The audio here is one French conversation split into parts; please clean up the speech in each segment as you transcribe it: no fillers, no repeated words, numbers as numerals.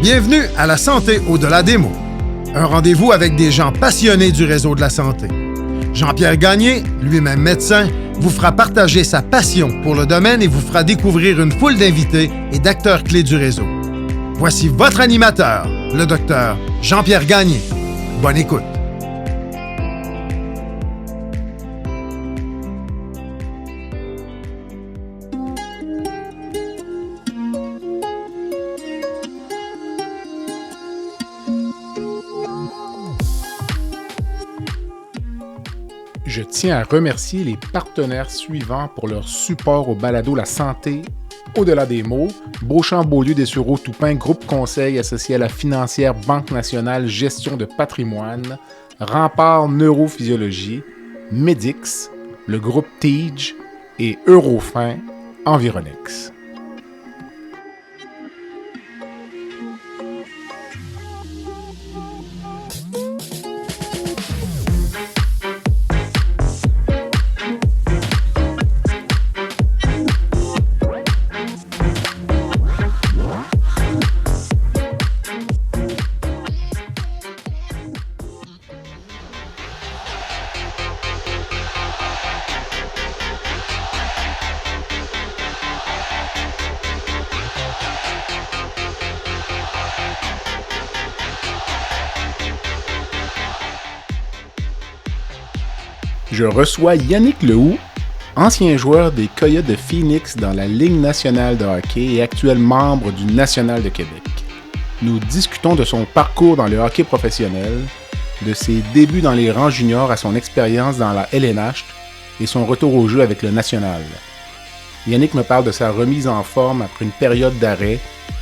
Bienvenue à La Santé au-delà des mots. Un rendez-vous avec des gens passionnés du réseau de la santé. Jean-Pierre Gagné, lui-même médecin, vous fera partager sa passion pour le domaine et vous fera découvrir une foule d'invités et d'acteurs clés du réseau. Voici votre animateur, le docteur Jean-Pierre Gagné. Bonne écoute. Je tiens à remercier les partenaires suivants pour leur support au balado La Santé au-delà des mots. Beauchamp-Beaulieu des Sureau-Toupin, groupe conseil associé à la financière Banque nationale gestion de patrimoine, Rempart Neurophysiologie, Medix, le groupe TIGE et Eurofin Environex. Je reçois Yannick Lehoux, ancien joueur des Coyotes de Phoenix dans la Ligue nationale de hockey et actuel membre du National de Québec. Nous discutons de son parcours dans le hockey professionnel, de ses débuts dans les rangs juniors à son expérience dans la LNH et son retour au jeu avec le National. Yannick me parle de sa remise en forme après une période d'arrêt,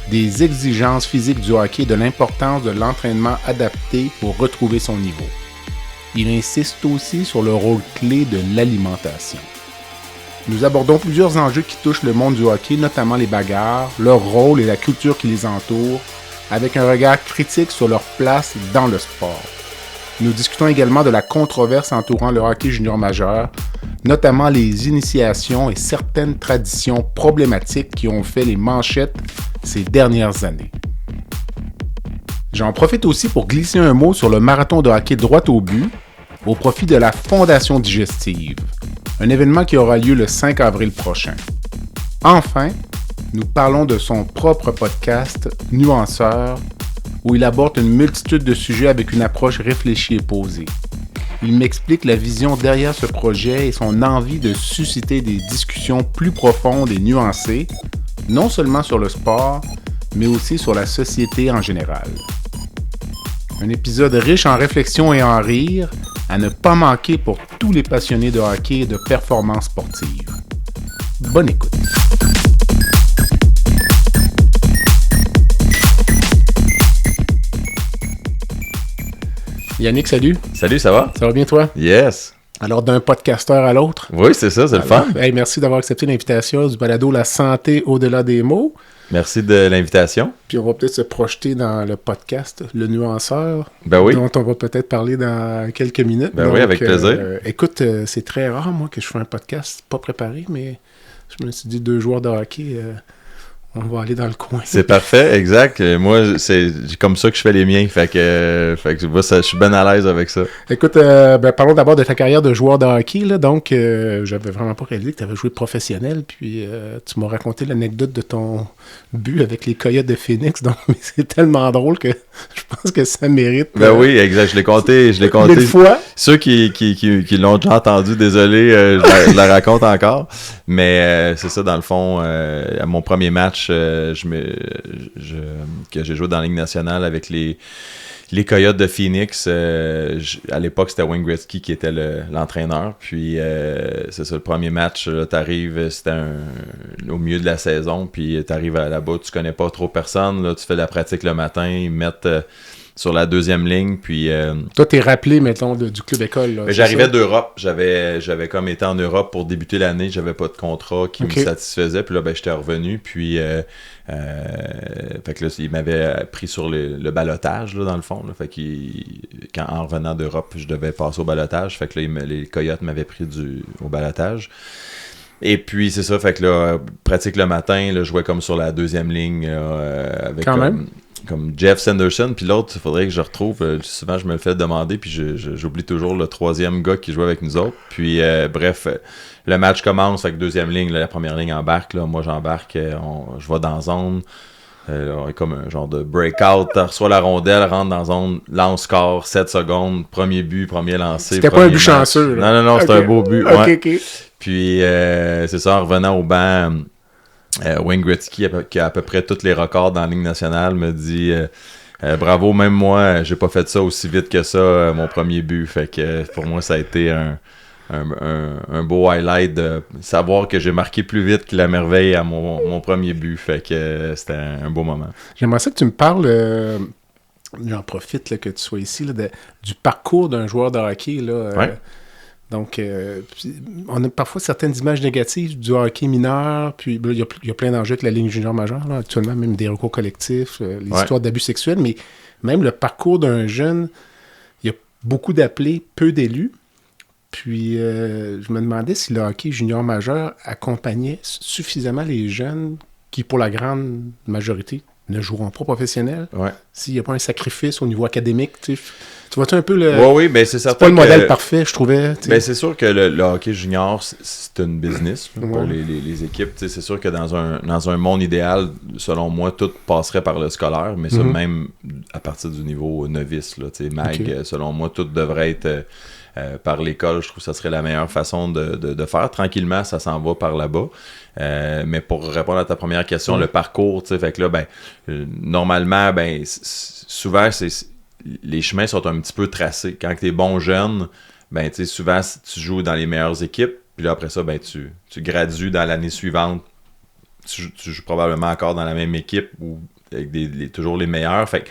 des exigences physiques du hockey et de l'importance de l'entraînement adapté pour retrouver son niveau. Il insiste aussi sur le rôle clé de l'alimentation. Nous abordons plusieurs enjeux qui touchent le monde du hockey, notamment les bagarres, leur rôle et la culture qui les entoure, avec un regard critique sur leur place dans le sport. Nous discutons également de la controverse entourant le hockey junior majeur, notamment les initiations et certaines traditions problématiques qui ont fait les manchettes ces dernières années. J'en profite aussi pour glisser un mot sur le marathon de hockey droit au but au profit de la Fondation Digestive, un événement qui aura lieu le 5 avril prochain. Enfin, nous parlons de son propre podcast Nuanceur, où il aborde une multitude de sujets avec une approche réfléchie et posée. Il m'explique la vision derrière ce projet et son envie de susciter des discussions plus profondes et nuancées, non seulement sur le sport, mais aussi sur la société en général. Un épisode riche en réflexion et en rire, à ne pas manquer pour tous les passionnés de hockey et de performance sportive. Bonne écoute! Yannick, salut! Salut, ça va? Ça va bien toi? Yes! Alors, d'un podcasteur à l'autre. Oui, c'est ça, c'est le fun. Hey, merci d'avoir accepté l'invitation du balado La Santé au-delà des mots. Merci de l'invitation. Puis on va peut-être se projeter dans le podcast, le nuanceur, ben oui. dont on va peut-être parler dans quelques minutes. Ben oui, avec plaisir. Écoute, c'est très rare, moi, que je fais un podcast pas préparé, mais je me suis dit, 2 joueurs de hockey, on va aller dans le coin. C'est parfait, exact. Moi, c'est comme ça que je fais les miens. Fait que je suis bien à l'aise avec ça. Écoute, parlons d'abord de ta carrière de joueur de hockey. Là. Donc, j'avais vraiment pas réalisé que tu avais joué professionnel. Puis, tu m'as raconté l'anecdote de ton but avec les Coyotes de Phoenix. Donc, c'est tellement drôle que je pense que ça mérite. Ben oui, exact. Je l'ai compté. 1000 fois. Ceux qui l'ont déjà entendu, désolé, je la raconte encore. Mais c'est ça, dans le fond, à mon premier match que j'ai joué dans la Ligue nationale avec les Coyotes de Phoenix. À l'époque, c'était Wayne Gretzky qui était l'entraîneur. Puis, c'est ça, le premier match, t'arrives, c'était au milieu de la saison. Puis, t'arrives là-bas, tu connais pas trop personne. Là, tu fais de la pratique le matin, ils mettent sur la deuxième ligne. Puis, toi, t'es rappelé, mettons, du club école. Là, j'arrivais d'Europe. J'avais comme été en Europe pour débuter l'année. J'avais pas de contrat qui me satisfaisait. Puis là, j'étais revenu. Puis, fait que là, il m'avait pris sur le balotage, là, dans le fond. Là. Fait en revenant d'Europe, je devais passer au balotage. Fait que là, les Coyotes m'avaient pris au balotage. Et puis, c'est ça. Fait que là, pratique le matin, là, je jouais comme sur la deuxième ligne. Avec, quand même. comme Jeff Sanderson, puis l'autre, il faudrait que je retrouve. Souvent, je me le fais demander, puis j'oublie toujours le troisième gars qui jouait avec nous autres. Puis, bref, le match commence avec deuxième ligne, là, la première ligne embarque. Là, moi, j'embarque, je vais dans zone. Comme un genre de breakout, reçoit la rondelle, rentre dans zone, lance score, 7 secondes, premier but, premier lancé. C'était pas un but chanceux. Là. Non, c'était un beau but. Okay. Puis, c'est ça, en revenant au banc, Wayne Gretzky, qui a à peu près tous les records dans la Ligue nationale, me dit bravo, même moi, j'ai pas fait ça aussi vite que ça, mon premier but. Fait que pour moi, ça a été un beau highlight de savoir que j'ai marqué plus vite que la merveille à mon premier but. Fait que c'était un beau moment. J'aimerais ça que tu me parles, j'en profite là, que tu sois ici, là, du parcours d'un joueur de hockey. Là, ouais. Donc, on a parfois certaines images négatives du hockey mineur, puis il y a plein d'enjeux avec la ligne junior majeure, là, actuellement, même des recours collectifs, les histoires d'abus sexuels, mais même le parcours d'un jeune, il y a beaucoup d'appelés, peu d'élus. Puis, je me demandais si le hockey junior majeur accompagnait suffisamment les jeunes qui, pour la grande majorité, ne joueront pas professionnels. Ouais. S'il n'y a pas un sacrifice au niveau académique, tu vois-tu un peu le... Oui, ben c'est certain. C'est pas le modèle parfait, je trouvais. Ben c'est sûr que le hockey junior, c'est une business pour les équipes. T'sais, c'est sûr que dans un monde idéal, selon moi, tout passerait par le scolaire, mais ça, même à partir du niveau novice, là, MAG, selon moi, tout devrait être... par l'école, je trouve que ça serait la meilleure façon de faire. Tranquillement, ça s'en va par là-bas. Mais pour répondre à ta première question, le parcours, tu sais, fait que là, normalement, souvent, les chemins sont un petit peu tracés. Quand tu es bon jeune, tu sais, souvent, tu joues dans les meilleures équipes, puis là, après ça, tu gradues dans l'année suivante. Tu joues probablement encore dans la même équipe ou avec toujours les meilleurs. Fait que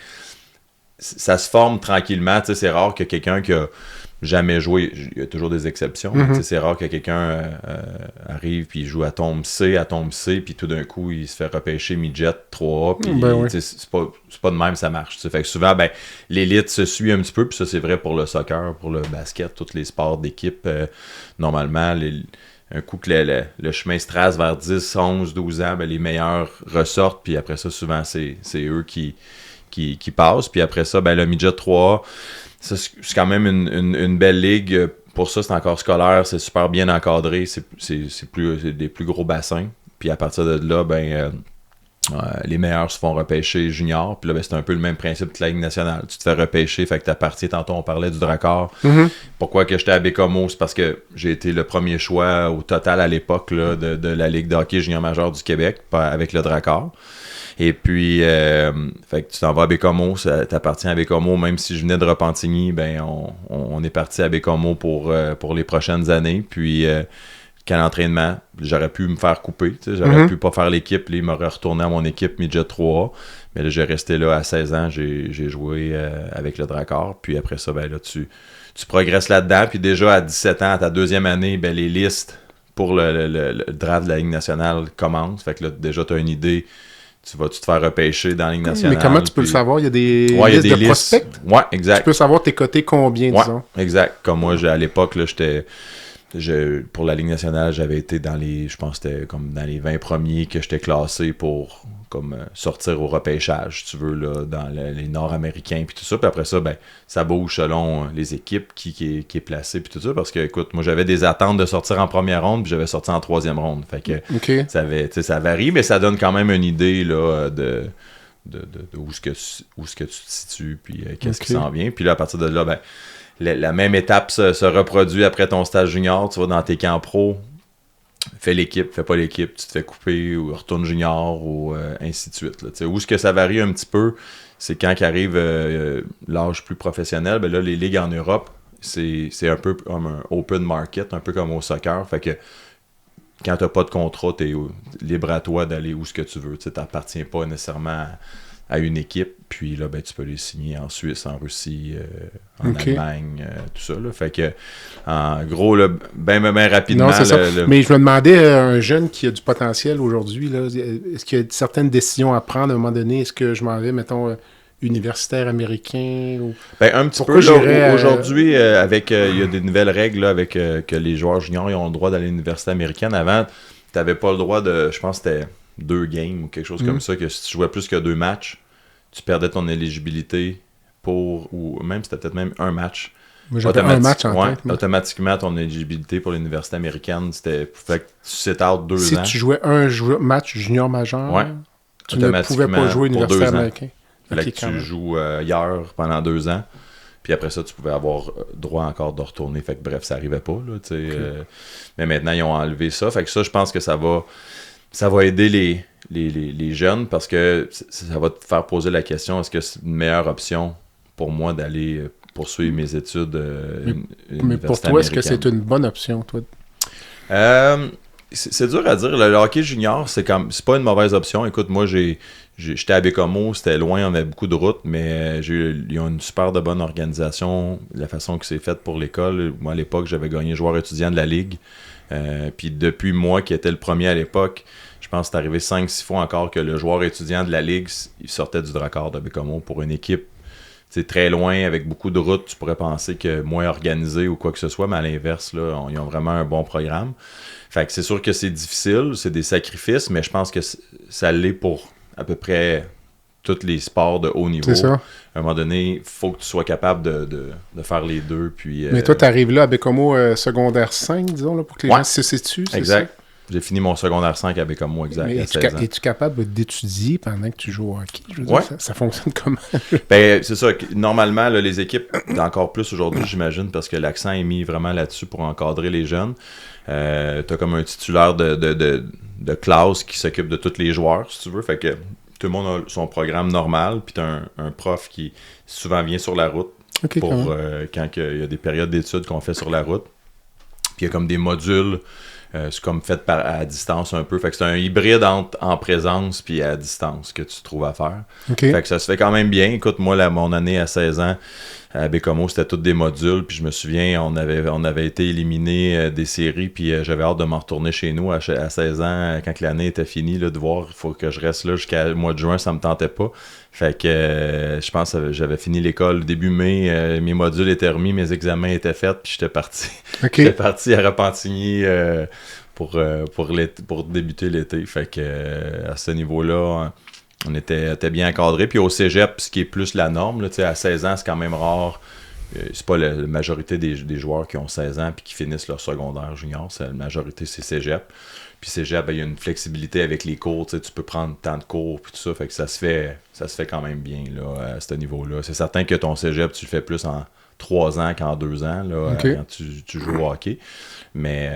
ça se forme tranquillement. Tu sais, c'est rare que quelqu'un qui a jamais joué, il y a toujours des exceptions. C'est rare que quelqu'un arrive puis il joue à tombe C, puis tout d'un coup il se fait repêcher midget 3A, puis c'est pas de même ça marche. Fait que souvent l'élite se suit un petit peu, puis ça c'est vrai pour le soccer, pour le basket, tous les sports d'équipe. Normalement, un coup que le chemin se trace vers 10, 11, 12 ans, les meilleurs ressortent, puis après ça souvent c'est eux qui passent, puis après ça le midget 3A, ça, c'est quand même une belle ligue. Pour ça, c'est encore scolaire, c'est super bien encadré, c'est des plus gros bassins. Puis à partir de là, les meilleurs se font repêcher junior. Puis là, c'est un peu le même principe que la Ligue nationale. Tu te fais repêcher, fait que t'appartiens. Tantôt, on parlait du Drakkar. Pourquoi que j'étais à Bécomo? C'est parce que j'ai été le premier choix au total à l'époque là, de la Ligue de hockey junior majeur du Québec avec le Drakkar. Et puis, fait que tu t'en vas à Bécomo, t'appartiens à Bécomo, même si je venais de Repentigny, on est parti à Bécomo pour les prochaines années. Puis, qu'à l'entraînement, j'aurais pu me faire couper, j'aurais pu pas faire l'équipe, là, il m'aurait retourné à mon équipe midget 3A. Mais là, j'ai resté là à 16 ans, j'ai joué avec le Drakkar. Puis après ça, là, tu progresses là-dedans. Puis déjà, à 17 ans, à ta deuxième année, les listes pour le draft de la Ligue nationale commencent. Fait que là, déjà, tu as une idée. Tu vas-tu te faire repêcher dans la Ligue nationale? Mais comment tu peux le savoir? Il y a des listes de prospects? Ouais, exact. Tu peux savoir tes cotés combien, disons? Exact. Comme moi, à l'époque, là, pour la Ligue nationale, j'avais été je pense que c'était comme dans les 20 premiers que j'étais classé pour sortir au repêchage, si tu veux, là, dans les Nord-Américains, puis tout ça. Puis après ça, ça bouge selon les équipes qui est placé, puis tout ça. Parce que, écoute, moi, j'avais des attentes de sortir en première ronde, puis j'avais sorti en troisième ronde. Fait que ça varie, mais ça donne quand même une idée là, de où est-ce que tu te situes, puis qu'est-ce qui s'en vient. Puis là, à partir de là, la même étape se reproduit après ton stage junior. Tu vas dans tes camps pro, fais l'équipe, fais pas l'équipe, tu te fais couper ou retourne junior ou ainsi de suite. Là. Où est-ce que ça varie un petit peu, c'est quand arrive l'âge plus professionnel, là, les ligues en Europe, c'est un peu comme un open market, un peu comme au soccer. Fait que quand t'as pas de contrat, t'es libre à toi d'aller où ce que tu veux. T'appartiens pas nécessairement à une équipe, puis là, tu peux les signer en Suisse, en Russie, en Allemagne, tout ça. Là. Fait que, en gros, bien rapidement... Non, c'est ça. Mais je me demandais, un jeune qui a du potentiel aujourd'hui, là, est-ce qu'il y a certaines décisions à prendre à un moment donné? Est-ce que je m'en vais, mettons, universitaire américain? Ou... un petit peu. Là, aujourd'hui, avec il y a des nouvelles règles là, avec que les joueurs juniors ils ont le droit d'aller à l'université américaine. Avant, tu n'avais pas le droit de... Je pense que c'était 2 games ou quelque chose comme ça, que si tu jouais plus que 2 matchs, tu perdais ton éligibilité ou même c'était peut-être même un match. Moi, j'avais un match en tête. Automatiquement, ton éligibilité pour l'université américaine, fait que tu sit out 2 ans. Si tu jouais un match junior majeur, tu ne pouvais pas jouer université américaine. Fait que tu joues ailleurs pendant 2 ans. Puis après ça, tu pouvais avoir droit encore de retourner. Fait que bref, ça arrivait pas. Là, mais maintenant, ils ont enlevé ça. Fait que ça, je pense que ça va aider les jeunes parce que ça va te faire poser la question, est-ce que c'est une meilleure option pour moi d'aller poursuivre mes études mais pour toi, est-ce que c'est une bonne option, toi? C'est dur à dire. Le hockey junior, c'est pas une mauvaise option. Écoute, moi, j'étais à Bécomo, c'était loin, on avait beaucoup de routes, mais ils ont une super de bonne organisation, la façon que c'est fait pour l'école. Moi, à l'époque, j'avais gagné joueur étudiant de la Ligue. Puis depuis moi, qui était le premier à l'époque, je pense que c'est arrivé 5-6 fois encore que le joueur étudiant de la Ligue, il sortait du Drakkar de Bécomo pour une équipe très loin, avec beaucoup de routes. Tu pourrais penser que moins organisé ou quoi que ce soit, mais à l'inverse, là, ils ont vraiment un bon programme. Fait que c'est sûr que c'est difficile, c'est des sacrifices, mais je pense que ça l'est pour à peu près tous les sports de haut niveau. C'est ça. À un moment donné, il faut que tu sois capable de faire les deux. Puis, mais toi, tu arrives là à Bécomo secondaire 5, disons, là, pour que les gens se situent, c'est exact. Ça? J'ai fini mon secondaire 5 à Bécomo, exact. Mais es-tu capable d'étudier pendant que tu joues au hockey? Je veux dire, ça fonctionne comment? Ben, c'est ça. Normalement, là, les équipes, encore plus aujourd'hui, j'imagine, parce que l'accent est mis vraiment là-dessus pour encadrer les jeunes. T'as comme un titulaire de classe qui s'occupe de tous les joueurs, si tu veux. Fait que tout le monde a son programme normal, puis t'as un prof qui souvent vient sur la route pour quand il y a des périodes d'études qu'on fait sur la route. Puis il y a comme des modules. C'est comme fait à distance un peu. Fait que c'est un hybride entre en présence puis à distance que tu trouves à faire. Fait que ça se fait quand même bien. Écoute, moi, mon année à 16 ans, à Bécomo, c'était tous des modules. Puis je me souviens, on avait été éliminés des séries. Puis j'avais hâte de m'en retourner chez nous à 16 ans, quand l'année était finie, là, de voir, il faut que je reste là jusqu'au mois de juin, ça me tentait pas. Fait que je pense que j'avais fini l'école début mai, mes modules étaient remis, mes examens étaient faits, puis j'étais parti. J'étais parti à Repentigny pour débuter l'été. Fait que à ce niveau-là, on était bien encadré. Puis au cégep, ce qui est plus la norme, là, à 16 ans, c'est quand même rare. C'est pas la majorité des joueurs qui ont 16 ans puis qui finissent leur secondaire junior. La majorité, c'est cégep. Puis cégep, il y a une flexibilité avec les cours. Tu peux prendre tant de cours puis tout ça. Fait que ça se fait quand même bien là, à ce niveau-là. C'est certain que ton cégep, tu le fais plus en 3 ans qu'en 2 ans là, quand tu joues au hockey. Mais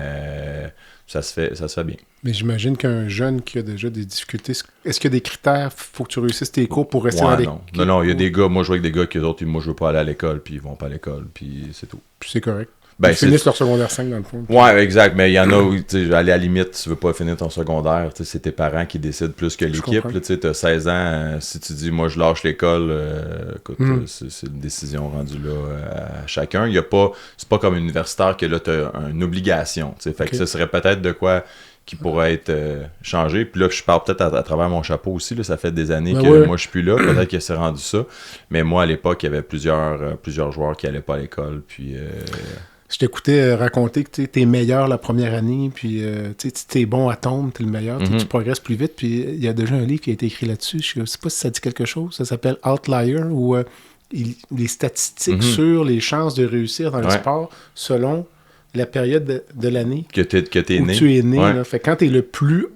ça se fait bien. Mais j'imagine qu'un jeune qui a déjà des difficultés, est-ce qu'il y a des critères? Faut que tu réussisses tes cours pour rester dans l'école? Non, il y a des gars, moi je joue avec des gars qui d'autres, moi je veux pas aller à l'école, puis ils vont pas à l'école, puis c'est tout. Puis c'est correct. Ils finissent leur secondaire 5 dans le fond. Ouais, exact, mais il y en a où, tu sais, aller à la limite, tu veux pas finir ton secondaire, c'est tes parents qui décident plus que l'équipe. Tu as 16 ans, si tu dis, moi je lâche l'école, écoute, c'est une décision rendue là à chacun. C'est pas comme universitaire que là, tu as une obligation. Fait que ce serait peut-être de quoi qui pourrait être changé. Puis là, je parle peut-être à travers mon chapeau aussi. Là, ça fait des années que moi, je suis plus là. Peut-être que c'est rendu ça. Mais moi, à l'époque, il y avait plusieurs joueurs qui n'allaient pas à l'école. Puis... Je t'écoutais raconter que tu es meilleur la première année, puis tu es bon à tombe, tu es le meilleur, tu progresses plus vite. Puis il y a déjà un livre qui a été écrit là-dessus. Je ne sais pas si ça dit quelque chose. Ça s'appelle Outlier, où les statistiques sur les chances de réussir dans le sport selon la période de l'année que t'es où né. Tu es né. Là. Fait que quand tu es le plus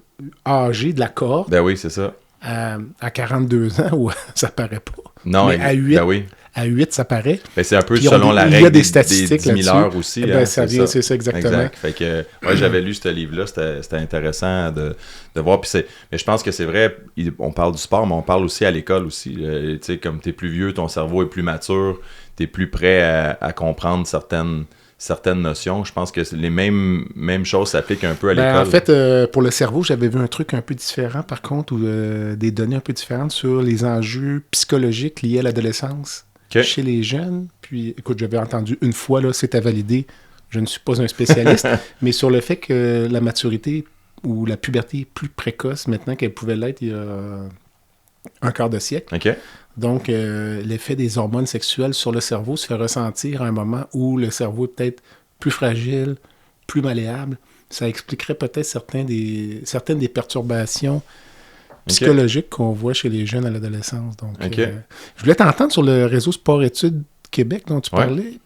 âgé de la cohorte, ben oui, c'est ça. À 42 ans, ça paraît pas. Non, mais à 8, à 8, ça paraît. Ben, c'est un peu selon la règle des statistiques des 10 000 heures aussi. Ben, c'est ça, exactement. Exact. Fait que, j'avais lu ce livre-là, c'était intéressant de voir. Puis mais je pense que c'est vrai, on parle du sport, mais on parle aussi à l'école aussi. Tu sais, comme t'es plus vieux, ton cerveau est plus mature, t'es plus prêt à comprendre certaines notions. Je pense que les mêmes choses s'appliquent un peu à l'école. En fait, pour le cerveau, j'avais vu un truc un peu différent, par contre, ou des données un peu différentes sur les enjeux psychologiques liés à l'adolescence chez les jeunes. Puis, écoute, j'avais entendu une fois, là, c'est à valider, je ne suis pas un spécialiste, mais sur le fait que la maturité ou la puberté est plus précoce maintenant qu'elle pouvait l'être il y a un quart de siècle. Donc, l'effet des hormones sexuelles sur le cerveau se fait ressentir à un moment où le cerveau est peut-être plus fragile, plus malléable. Ça expliquerait peut-être certaines des perturbations psychologiques qu'on voit chez les jeunes à l'adolescence. Donc, OK. Je voulais t'entendre sur le réseau Sport-Études Québec dont tu parlais,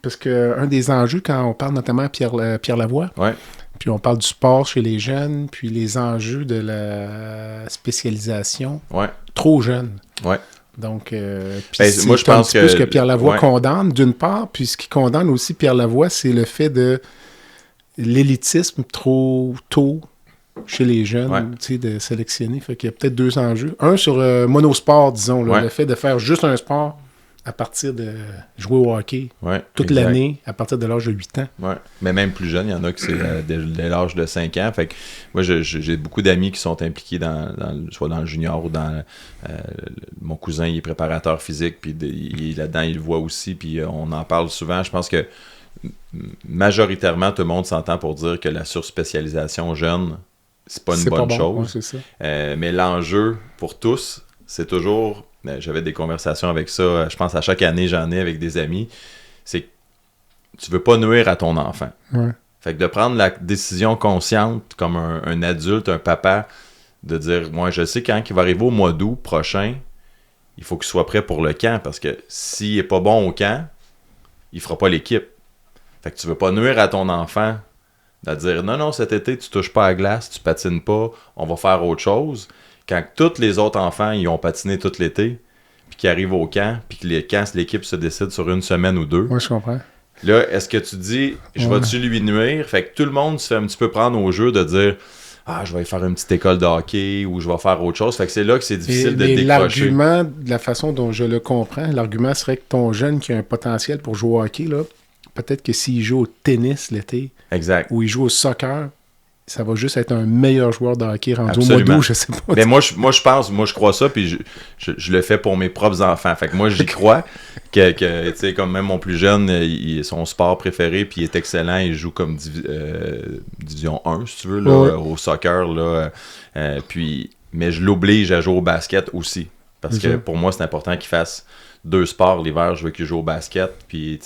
parce qu'un des enjeux, quand on parle notamment à Pierre Lavoie, puis on parle du sport chez les jeunes, puis les enjeux de la spécialisation trop jeune. Donc, moi, je pense que ce que Pierre Lavoie condamne, d'une part, puis ce qui condamne aussi Pierre Lavoie, c'est le fait de l'élitisme trop tôt chez les jeunes, de sélectionner. Fait qu'il y a peut-être deux enjeux. Un sur monosport, disons, là, le fait de faire juste un sport à partir de jouer au hockey toute l'année, à partir de l'âge de 8 ans. Mais même plus jeune, il y en a qui c'est dès l'âge de 5 ans. Fait que moi, j'ai beaucoup d'amis qui sont impliqués soit dans le junior ou dans... mon cousin, il est préparateur physique, puis il est là-dedans, il le voit aussi, puis on en parle souvent. Je pense que majoritairement, tout le monde s'entend pour dire que la surspécialisation jeune, c'est pas une bonne chose. C'est ça. Mais l'enjeu pour tous, c'est toujours... J'avais des conversations avec ça, je pense à chaque année, j'en ai avec des amis. C'est que tu veux pas nuire à ton enfant. Fait que de prendre la décision consciente comme un adulte, un papa, de dire, moi, je sais quand il va arriver au mois d'août prochain, il faut qu'il soit prêt pour le camp, parce que s'il est pas bon au camp, il fera pas l'équipe. Fait que tu veux pas nuire à ton enfant de dire, non, cet été, tu touches pas à la glace, tu patines pas, on va faire autre chose. Quand tous les autres enfants, ils ont patiné tout l'été, puis qu'ils arrivent au camp, puis que quand l'équipe se décide sur une semaine ou deux. Oui, je comprends. Là, est-ce que tu dis, je vais-tu lui nuire? Fait que tout le monde se fait un petit peu prendre au jeu de dire, je vais faire une petite école de hockey, ou je vais faire autre chose. Fait que c'est là que c'est difficile de décrocher. L'argument, de la façon dont je le comprends, l'argument serait que ton jeune qui a un potentiel pour jouer au hockey, là, peut-être que s'il joue au tennis l'été, ou il joue au soccer, ça va juste être un meilleur joueur de hockey rendu au mois d'août, je sais pas. Mais moi, je crois ça, puis je le fais pour mes propres enfants. Fait que moi, j'y crois que tu sais, comme même mon plus jeune, son sport préféré, puis il est excellent, il joue comme division 1, si tu veux, là, au soccer, là. Mais je l'oblige à jouer au basket aussi. Parce que pour moi, c'est important qu'il fasse 2 sports l'hiver, je veux qu'il joue au basket, puis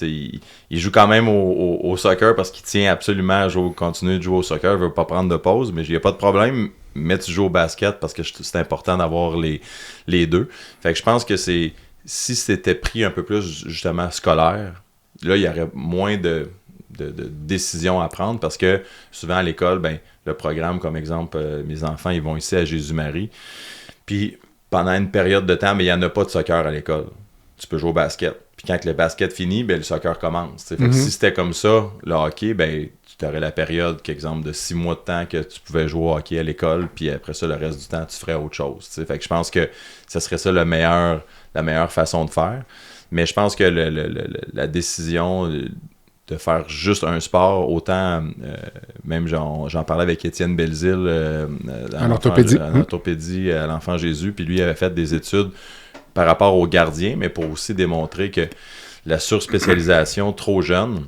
il joue quand même au soccer parce qu'il tient absolument à continuer de jouer au soccer, il veut pas prendre de pause, mais il n'y a pas de problème, mais tu joues au basket parce que c'est important d'avoir les deux. Fait que je pense que si c'était pris un peu plus justement scolaire, là il y aurait moins de décisions à prendre parce que souvent à l'école, le programme, comme exemple, mes enfants, ils vont ici à Jésus-Marie, puis pendant une période de temps, mais il n'y en a pas de soccer à l'école. Tu peux jouer au basket. Puis quand le basket finit, le soccer commence. Fait que si c'était comme ça, le hockey, tu aurais la période, qu'exemple, de 6 mois de temps que tu pouvais jouer au hockey à l'école, puis après ça, le reste du temps, tu ferais autre chose. Fait que je pense que ça serait ça la meilleure façon de faire. Mais je pense que la décision de faire juste un sport, autant, même j'en parlais avec Étienne Belzile en orthopédie. En orthopédie à l'Enfant Jésus, puis lui avait fait des études par rapport aux gardiens, mais pour aussi démontrer que la surspécialisation trop jeune,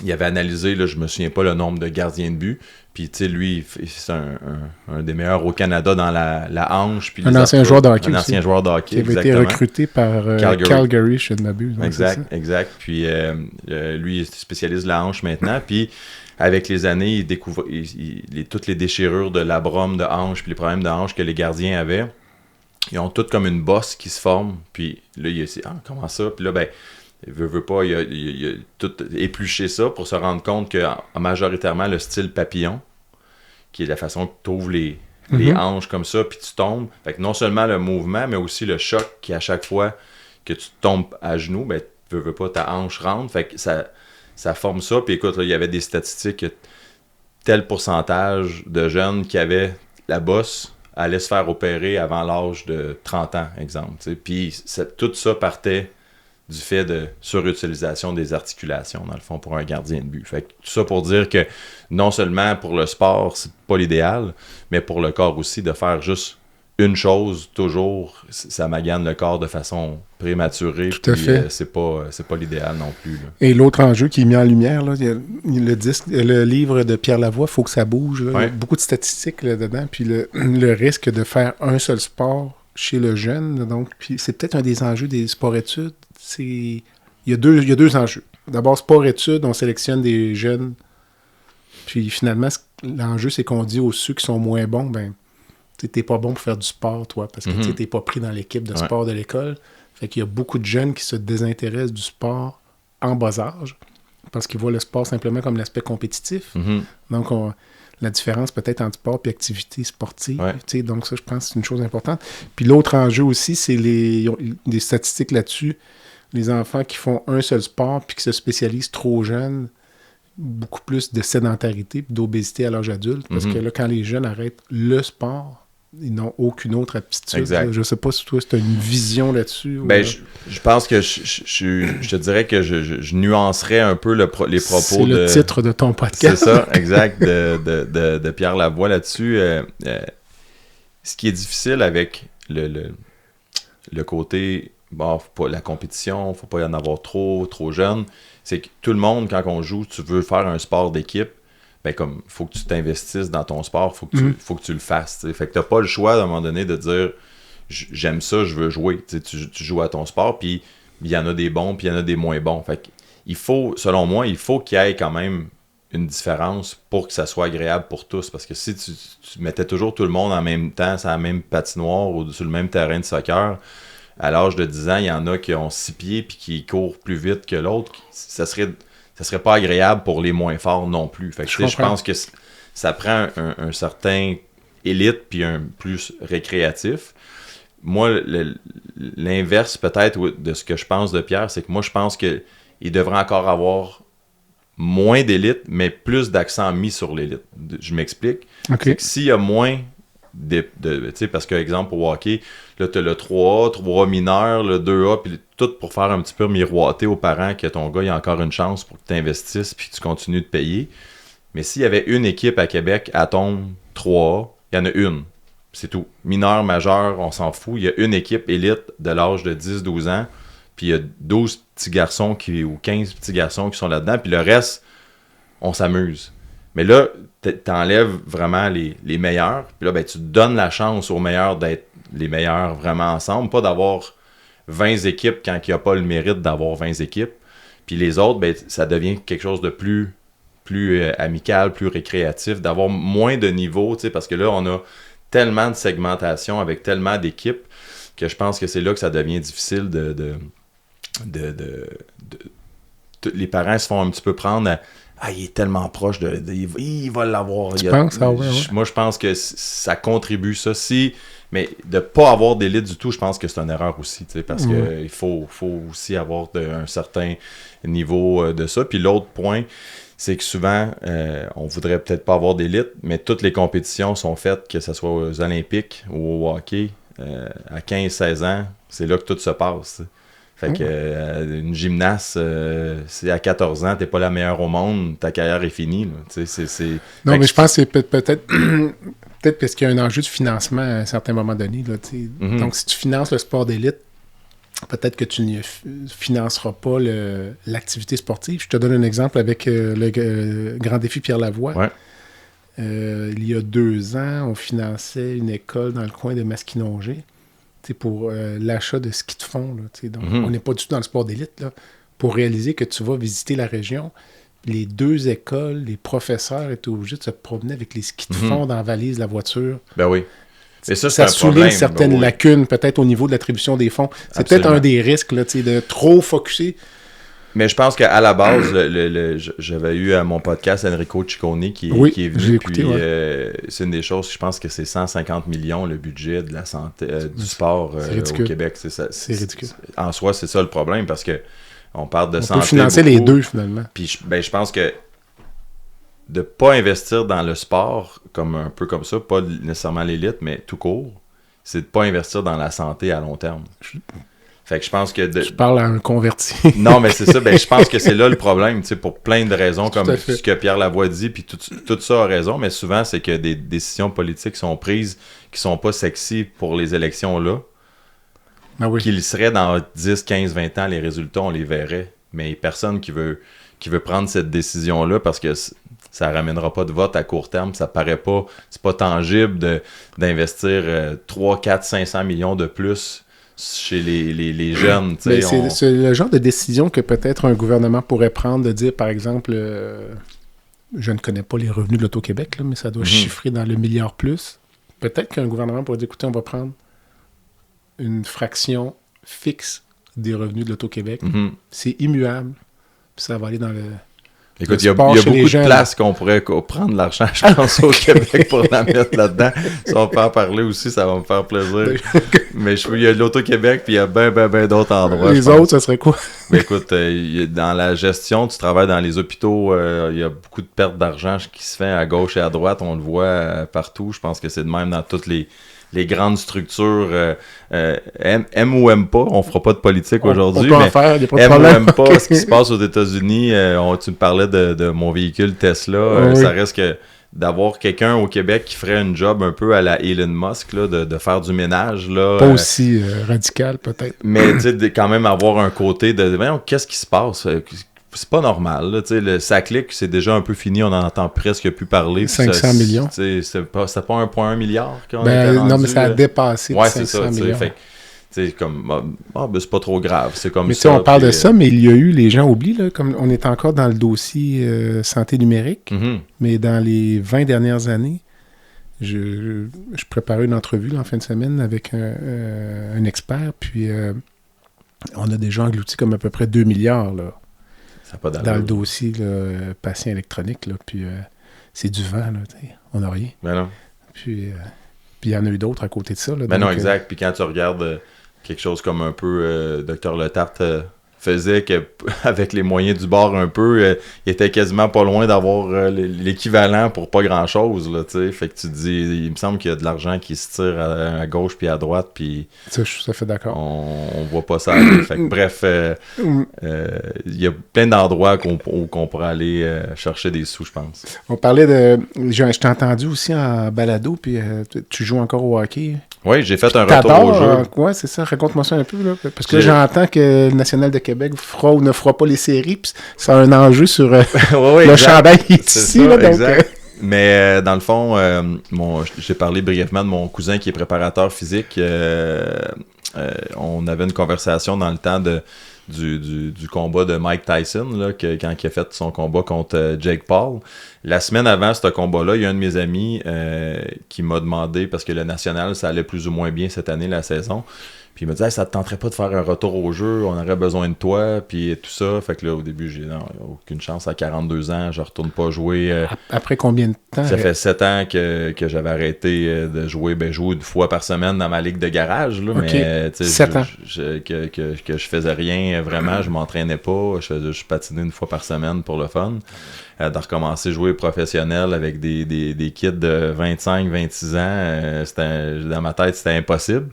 il avait analysé, là, je me souviens pas le nombre de gardiens de but, puis tu sais, lui, c'est un des meilleurs au Canada dans la hanche. Puis un ancien joueur de hockey. Un ancien joueur de hockey, qui avait été recruté par Calgary, je ne m'abuse. Exact. Puis lui, il spécialise la hanche maintenant, puis avec les années, il découvre toutes les déchirures de labrum de hanche, puis les problèmes de hanche que les gardiens avaient. Ils ont toutes comme une bosse qui se forme, puis là, il a dit, comment ça? Puis là, il veut pas, il a tout épluché ça pour se rendre compte que majoritairement, le style papillon, qui est la façon que tu ouvres les hanches comme ça, puis tu tombes. Fait que non seulement le mouvement, mais aussi le choc qui, à chaque fois que tu tombes à genoux, veux pas, ta hanche rentre. Fait que ça forme ça. Puis écoute, là, il y avait des statistiques que tel pourcentage de jeunes qui avaient la bosse allait se faire opérer avant l'âge de 30 ans, exemple. T'sais. Puis tout ça partait du fait de surutilisation des articulations, dans le fond, pour un gardien de but. Fait que tout ça pour dire que non seulement pour le sport, c'est pas l'idéal, mais pour le corps aussi, de faire juste une chose, toujours, ça magane le corps de façon prématurée. Tout à fait. C'est pas l'idéal non plus. Là. Et l'autre enjeu qui est mis en lumière, là, il y a le livre de Pierre Lavoie, « Faut que ça bouge ». Il y a beaucoup de statistiques là-dedans. Puis le risque de faire un seul sport chez le jeune. Donc, puis c'est peut-être un des enjeux des sports-études. Il y a deux enjeux. D'abord, sport-études, on sélectionne des jeunes. Puis finalement, l'enjeu, c'est qu'on dit aux ceux qui sont moins bons, t'es pas bon pour faire du sport, toi, parce que t'es pas pris dans l'équipe de sport de l'école. Fait qu'il y a beaucoup de jeunes qui se désintéressent du sport en bas âge parce qu'ils voient le sport simplement comme l'aspect compétitif. Donc, la différence peut-être entre sport et activité sportive. Donc ça, je pense que c'est une chose importante. Puis l'autre enjeu aussi, c'est des statistiques là-dessus. Les enfants qui font un seul sport puis qui se spécialisent trop jeunes, beaucoup plus de sédentarité et d'obésité à l'âge adulte. Parce que là, quand les jeunes arrêtent le sport, ils n'ont aucune autre aptitude. Exact. Je ne sais pas si toi, tu as une vision là-dessus. Ben, je pense que je te dirais que je nuancerais un peu les propos de... C'est le titre de ton podcast. C'est ça, exact, de Pierre Lavoie là-dessus. Ce qui est difficile avec le côté, bon, faut pas, la compétition, faut pas y en avoir trop jeune, c'est que tout le monde, quand on joue, tu veux faire un sport d'équipe, ben comme faut que tu t'investisses dans ton sport, faut que tu le fasses. T'sais. Fait que t'as pas le choix à un moment donné de dire j'aime ça, je veux jouer. Tu joues à ton sport, puis il y en a des bons, puis il y en a des moins bons. Fait que il faut, selon moi, il faut qu'il y ait quand même une différence pour que ça soit agréable pour tous. Parce que si tu mettais toujours tout le monde en même temps sur la même patinoire ou sur le même terrain de soccer, à l'âge de 10 ans, il y en a qui ont 6 pieds puis qui courent plus vite que l'autre, ça serait pas agréable pour les moins forts non plus. Fait que je pense que ça prend un certain élite puis un plus récréatif. Moi, l'inverse peut-être de ce que je pense de Pierre, c'est que moi je pense qu'il devrait encore avoir moins d'élite, mais plus d'accent mis sur l'élite. Je m'explique. C'est que s'il y a moins tu sais, parce que, exemple, au hockey, là, tu as le 3A, 3A mineur, le 2A, puis tout pour faire un petit peu miroiter aux parents que ton gars, il a encore une chance pour que tu investisses puis que tu continues de payer. Mais s'il y avait une équipe à Québec, Atome 3A, il y en a une. C'est tout. Mineur, majeur, on s'en fout. Il y a une équipe élite de l'âge de 10-12 ans, puis il y a 12 petits garçons ou 15 petits garçons qui sont là-dedans, puis le reste, on s'amuse. Mais là, t'enlèves vraiment les meilleurs, puis là, ben, tu donnes la chance aux meilleurs d'être les meilleurs vraiment ensemble, pas d'avoir 20 équipes quand il n'y a pas le mérite d'avoir 20 équipes. Puis les autres, ben, ça devient quelque chose de plus amical, plus récréatif, d'avoir moins de niveaux, tu sais, parce que là, on a tellement de segmentation avec tellement d'équipes que je pense que c'est là que ça devient difficile les parents se font un petit peu prendre à il est tellement proche il va l'avoir. Moi, je pense que ça contribue, ça. Mais de ne pas avoir d'élite du tout, je pense que c'est une erreur aussi, parce qu'il faut aussi avoir un certain niveau de ça. Puis l'autre point, c'est que souvent, on voudrait peut-être pas avoir d'élite, mais toutes les compétitions sont faites, que ce soit aux Olympiques ou au hockey, à 15-16 ans, c'est là que tout se passe, t'sais. Fait que une gymnaste, si à 14 ans, t'es pas la meilleure au monde, ta carrière est finie. Là. Non, mais je pense que c'est peut-être parce qu'il y a un enjeu de financement à un certain moment donné. Là, Donc, si tu finances le sport d'élite, peut-être que tu ne financeras pas l'activité sportive. Je te donne un exemple avec le Grand Défi Pierre Lavoie. Ouais. Il y a 2 ans, on finançait une école dans le coin de Masquinongé. Pour l'achat de ski de fond. Là, donc, on n'est pas du tout dans le sport d'élite. Là, pour réaliser que tu vas visiter la région, les 2 écoles, les professeurs étaient obligés de se promener avec les skis de fond dans la valise de la voiture. Ben oui. Et ça souligne certaines lacunes, peut-être au niveau de l'attribution des fonds. C'est peut-être un des risques là, de trop focusser. Mais je pense qu'à la base, j'avais eu à mon podcast Enrico Ciccone qui est venu. Écouté, c'est une des choses, je pense que c'est 150 millions le budget de la santé du sport au Québec. C'est ridicule. En soi, c'est ça le problème parce que on parle de santé. On peut financer beaucoup, les deux finalement. Puis je pense que de ne pas investir dans le sport un peu comme ça, pas nécessairement l'élite, mais tout court, c'est de ne pas investir dans la santé à long terme. Fait que je pense que... Tu parles à un converti. Non, mais c'est ça. Je pense que c'est là le problème, pour plein de raisons, comme ce que Pierre Lavoie dit, puis tout ça a raison, mais souvent, c'est que des décisions politiques sont prises qui sont pas sexy pour les élections-là, qu'ils seraient dans 10, 15, 20 ans, les résultats, on les verrait. Mais personne qui veut prendre cette décision-là, parce que ça ramènera pas de vote à court terme, ça paraît pas... C'est pas tangible d'investir 3, 4, 500 millions de plus chez les jeunes. C'est le genre de décision que peut-être un gouvernement pourrait prendre, de dire, par exemple, je ne connais pas les revenus de l'Auto-Québec, là, mais ça doit chiffrer dans le milliard plus. peut-être qu'un gouvernement pourrait dire, écoutez, on va prendre une fraction fixe des revenus de l'Auto-Québec. Mhm. C'est immuable. Puis ça va aller dans le... Écoute, il y a beaucoup de places qu'on pourrait prendre l'argent, je pense, au Québec pour la mettre là-dedans. Si on peut en parler aussi, ça va me faire plaisir. Mais il y a de l'Auto-Québec, puis il y a bien d'autres endroits. Les autres, ça serait quoi? Mais écoute, dans la gestion, tu travailles dans les hôpitaux, il y a beaucoup de pertes d'argent qui se fait à gauche et à droite. On le voit partout. Je pense que c'est de même dans toutes les grandes structures, aime ou aime pas, on fera pas de politique aujourd'hui, on peut mais en faire, y a pas de aime problème. ou aime pas ce qui se passe aux États-Unis, tu me parlais de mon véhicule Tesla, Oui. ça reste que d'avoir quelqu'un au Québec qui ferait un job un peu à la Elon Musk, là, de faire du ménage. Là, pas aussi radical, peut-être. Mais tu sais, quand même avoir un côté de voyons, qu'est-ce qui se passe? C'est pas normal. Là, le SACLIC, c'est déjà un peu fini, on en entend presque plus parler. 500 millions. C'était pas 1,1 milliard qu'on non, mais ça a dépassé ouais, 500 millions. Fait, comme, c'est pas trop grave. C'est comme mais ça. On parle de ça, mais il y a eu, les gens oublient, là, comme on est encore dans le dossier santé numérique, mais dans les 20 dernières années, je préparais une entrevue là, en fin de semaine avec un expert, puis on a déjà englouti comme à peu près 2 milliards là, dans le dossier là, patient électronique, là, puis c'est du vent, là, on n'a rien. Ben non. Puis il y en a eu d'autres à côté de ça. Là, ben donc, non, exact. Puis quand tu regardes quelque chose comme un peu Dr. Le Tarte faisait, avec les moyens du bord un peu, il était quasiment pas loin d'avoir l'équivalent pour pas grand-chose. Là, fait que tu te dis, il me semble qu'il y a de l'argent qui se tire à gauche puis à droite, puis ça, je suis tout à fait d'accord. On voit pas ça aller. Fait que, bref, il y a plein d'endroits qu'on pourrait aller chercher des sous, je pense. On parlait de... Je t'ai entendu aussi en balado, puis tu joues encore au hockey. Oui, j'ai fait un retour au jeu. Ouais, c'est ça. Raconte-moi ça un peu. Là, parce que là, j'entends que le National de Québec fera ou ne fera pas les séries, puis ça a un enjeu sur le chandail qui est ici. Ça, là, donc, exact. Mais dans le fond, j'ai parlé brièvement de mon cousin qui est préparateur physique. On avait une conversation dans le temps du combat de Mike Tyson, là, quand il a fait son combat contre Jake Paul. La semaine avant ce combat-là, il y a un de mes amis qui m'a demandé, parce que le National, ça allait plus ou moins bien cette année, la saison, puis il m'a dit hey, « ça te tenterait pas de faire un retour au jeu, on aurait besoin de toi, puis tout ça. » Fait que là, au début, j'ai aucune chance, à 42 ans, je retourne pas jouer. Après combien de temps? Ça fait 7 ans que j'avais arrêté de jouer, jouer une fois par semaine dans ma ligue de garage, là, okay. Mais 7 ans. Que je faisais rien vraiment, je m'entraînais pas, je patinais une fois par semaine pour le fun. De recommencer à jouer professionnel avec des kids de 25-26 ans, dans ma tête, c'était impossible.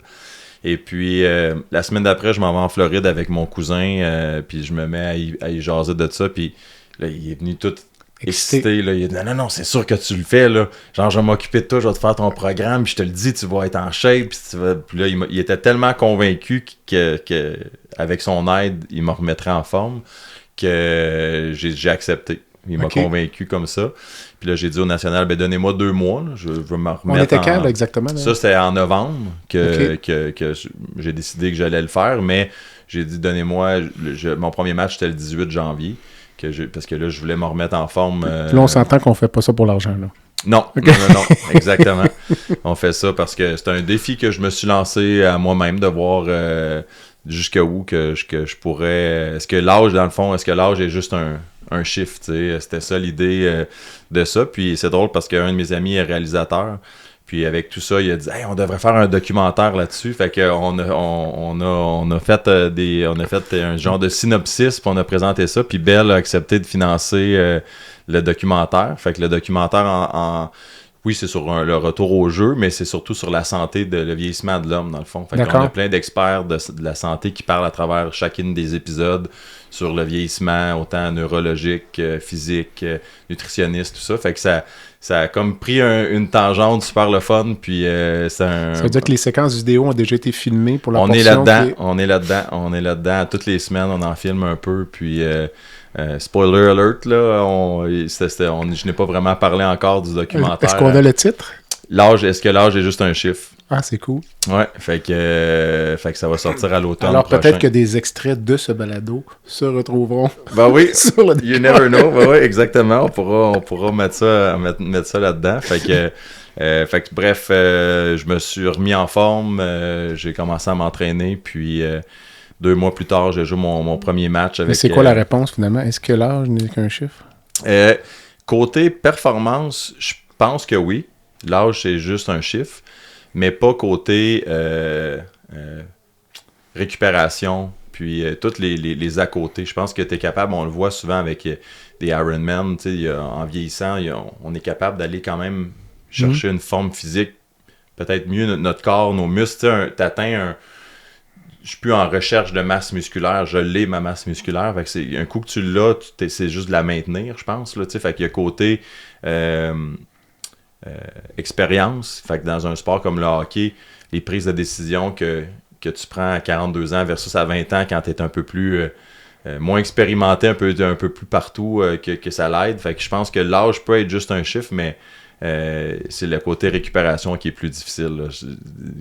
Et puis, la semaine d'après, je m'en vais en Floride avec mon cousin, puis je me mets à y jaser de ça, puis là, il est venu tout excité, là. Il a dit « Non, c'est sûr que tu le fais, là. Genre, je vais m'occuper de toi, je vais te faire ton programme, puis je te le dis, tu vas être en shape. » Puis là, il était tellement convaincu que avec son aide, il me remettrait en forme que j'ai accepté. Il m'a convaincu comme ça. Puis là, j'ai dit au National, donnez-moi 2 mois. Là, je veux me remettre. On était quand, là, exactement? Là? Ça, c'était en novembre que j'ai décidé que j'allais le faire. Mais j'ai dit, donnez-moi... mon premier match, c'était le 18 janvier. Parce que là, je voulais me remettre en forme. Là, on s'entend qu'on fait pas ça pour l'argent, là. Non, non, exactement. On fait ça parce que c'est un défi que je me suis lancé à moi-même de voir jusqu'à où que je pourrais... Est-ce que l'âge, dans le fond, est juste un chiffre, tu sais? C'était ça l'idée de ça. Puis c'est drôle parce qu'un de mes amis est réalisateur. Puis avec tout ça, il a dit hey, on devrait faire un documentaire là-dessus. Fait que on a fait un genre de synopsis, puis on a présenté ça. Puis Bell a accepté de financer le documentaire. Fait que le documentaire oui, c'est sur le retour au jeu, mais c'est surtout sur la santé, le vieillissement de l'homme, dans le fond. Fait qu'on a plein d'experts de la santé qui parlent à travers chacune des épisodes sur le vieillissement, autant neurologique, physique, nutritionniste, tout ça. Fait que ça a comme pris une tangente super le fun, puis ça veut dire que les séquences vidéo ont déjà été filmées pour la portion. On est là-dedans. Toutes les semaines, on en filme un peu, puis... spoiler alert, là, je n'ai pas vraiment parlé encore du documentaire. Est-ce qu'on a le titre? Est-ce que l'âge est juste un chiffre? Ah, c'est cool. Ouais, fait que ça va sortir à l'automne. Alors prochain. Peut-être que des extraits de ce balado se retrouveront oui, sur le you never know. Oui, exactement. On pourra mettre ça là-dedans. Fait que Fait que bref, je me suis remis en forme, j'ai commencé à m'entraîner, puis 2 mois plus tard, j'ai joué mon premier match avec... Mais c'est quoi la réponse finalement? Est-ce que l'âge n'est qu'un chiffre? Côté performance, je pense que oui. L'âge, c'est juste un chiffre, mais pas côté récupération, puis toutes les à côté. Je pense que tu es capable, on le voit souvent avec des Ironman, en vieillissant, on est capable d'aller quand même chercher une forme physique, peut-être mieux notre corps, nos muscles. T'atteins je suis plus en recherche de masse musculaire, je l'ai ma masse musculaire. Fait que c'est un coup que tu l'as, c'est juste de la maintenir, je pense. Là, fait qu'il y a côté expérience. Fait que dans un sport comme le hockey, les prises de décision que tu prends à 42 ans versus à 20 ans quand tu es un peu plus moins expérimenté, un peu plus partout que ça l'aide. Fait que je pense que l'âge peut être juste un chiffre, mais c'est le côté récupération qui est plus difficile. Là.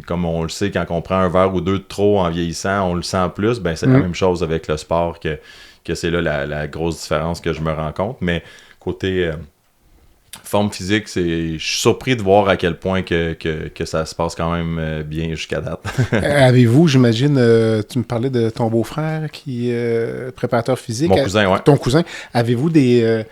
Comme on le sait, quand on prend un verre ou deux de trop en vieillissant, on le sent plus, ben c'est la même chose avec le sport que c'est là la grosse différence que je me rends compte. Mais côté forme physique, je suis surpris de voir à quel point que ça se passe quand même bien jusqu'à date. Avez-vous, j'imagine, tu me parlais de ton beau-frère qui est préparateur physique. Mon cousin, oui. Ton cousin. Avez-vous des...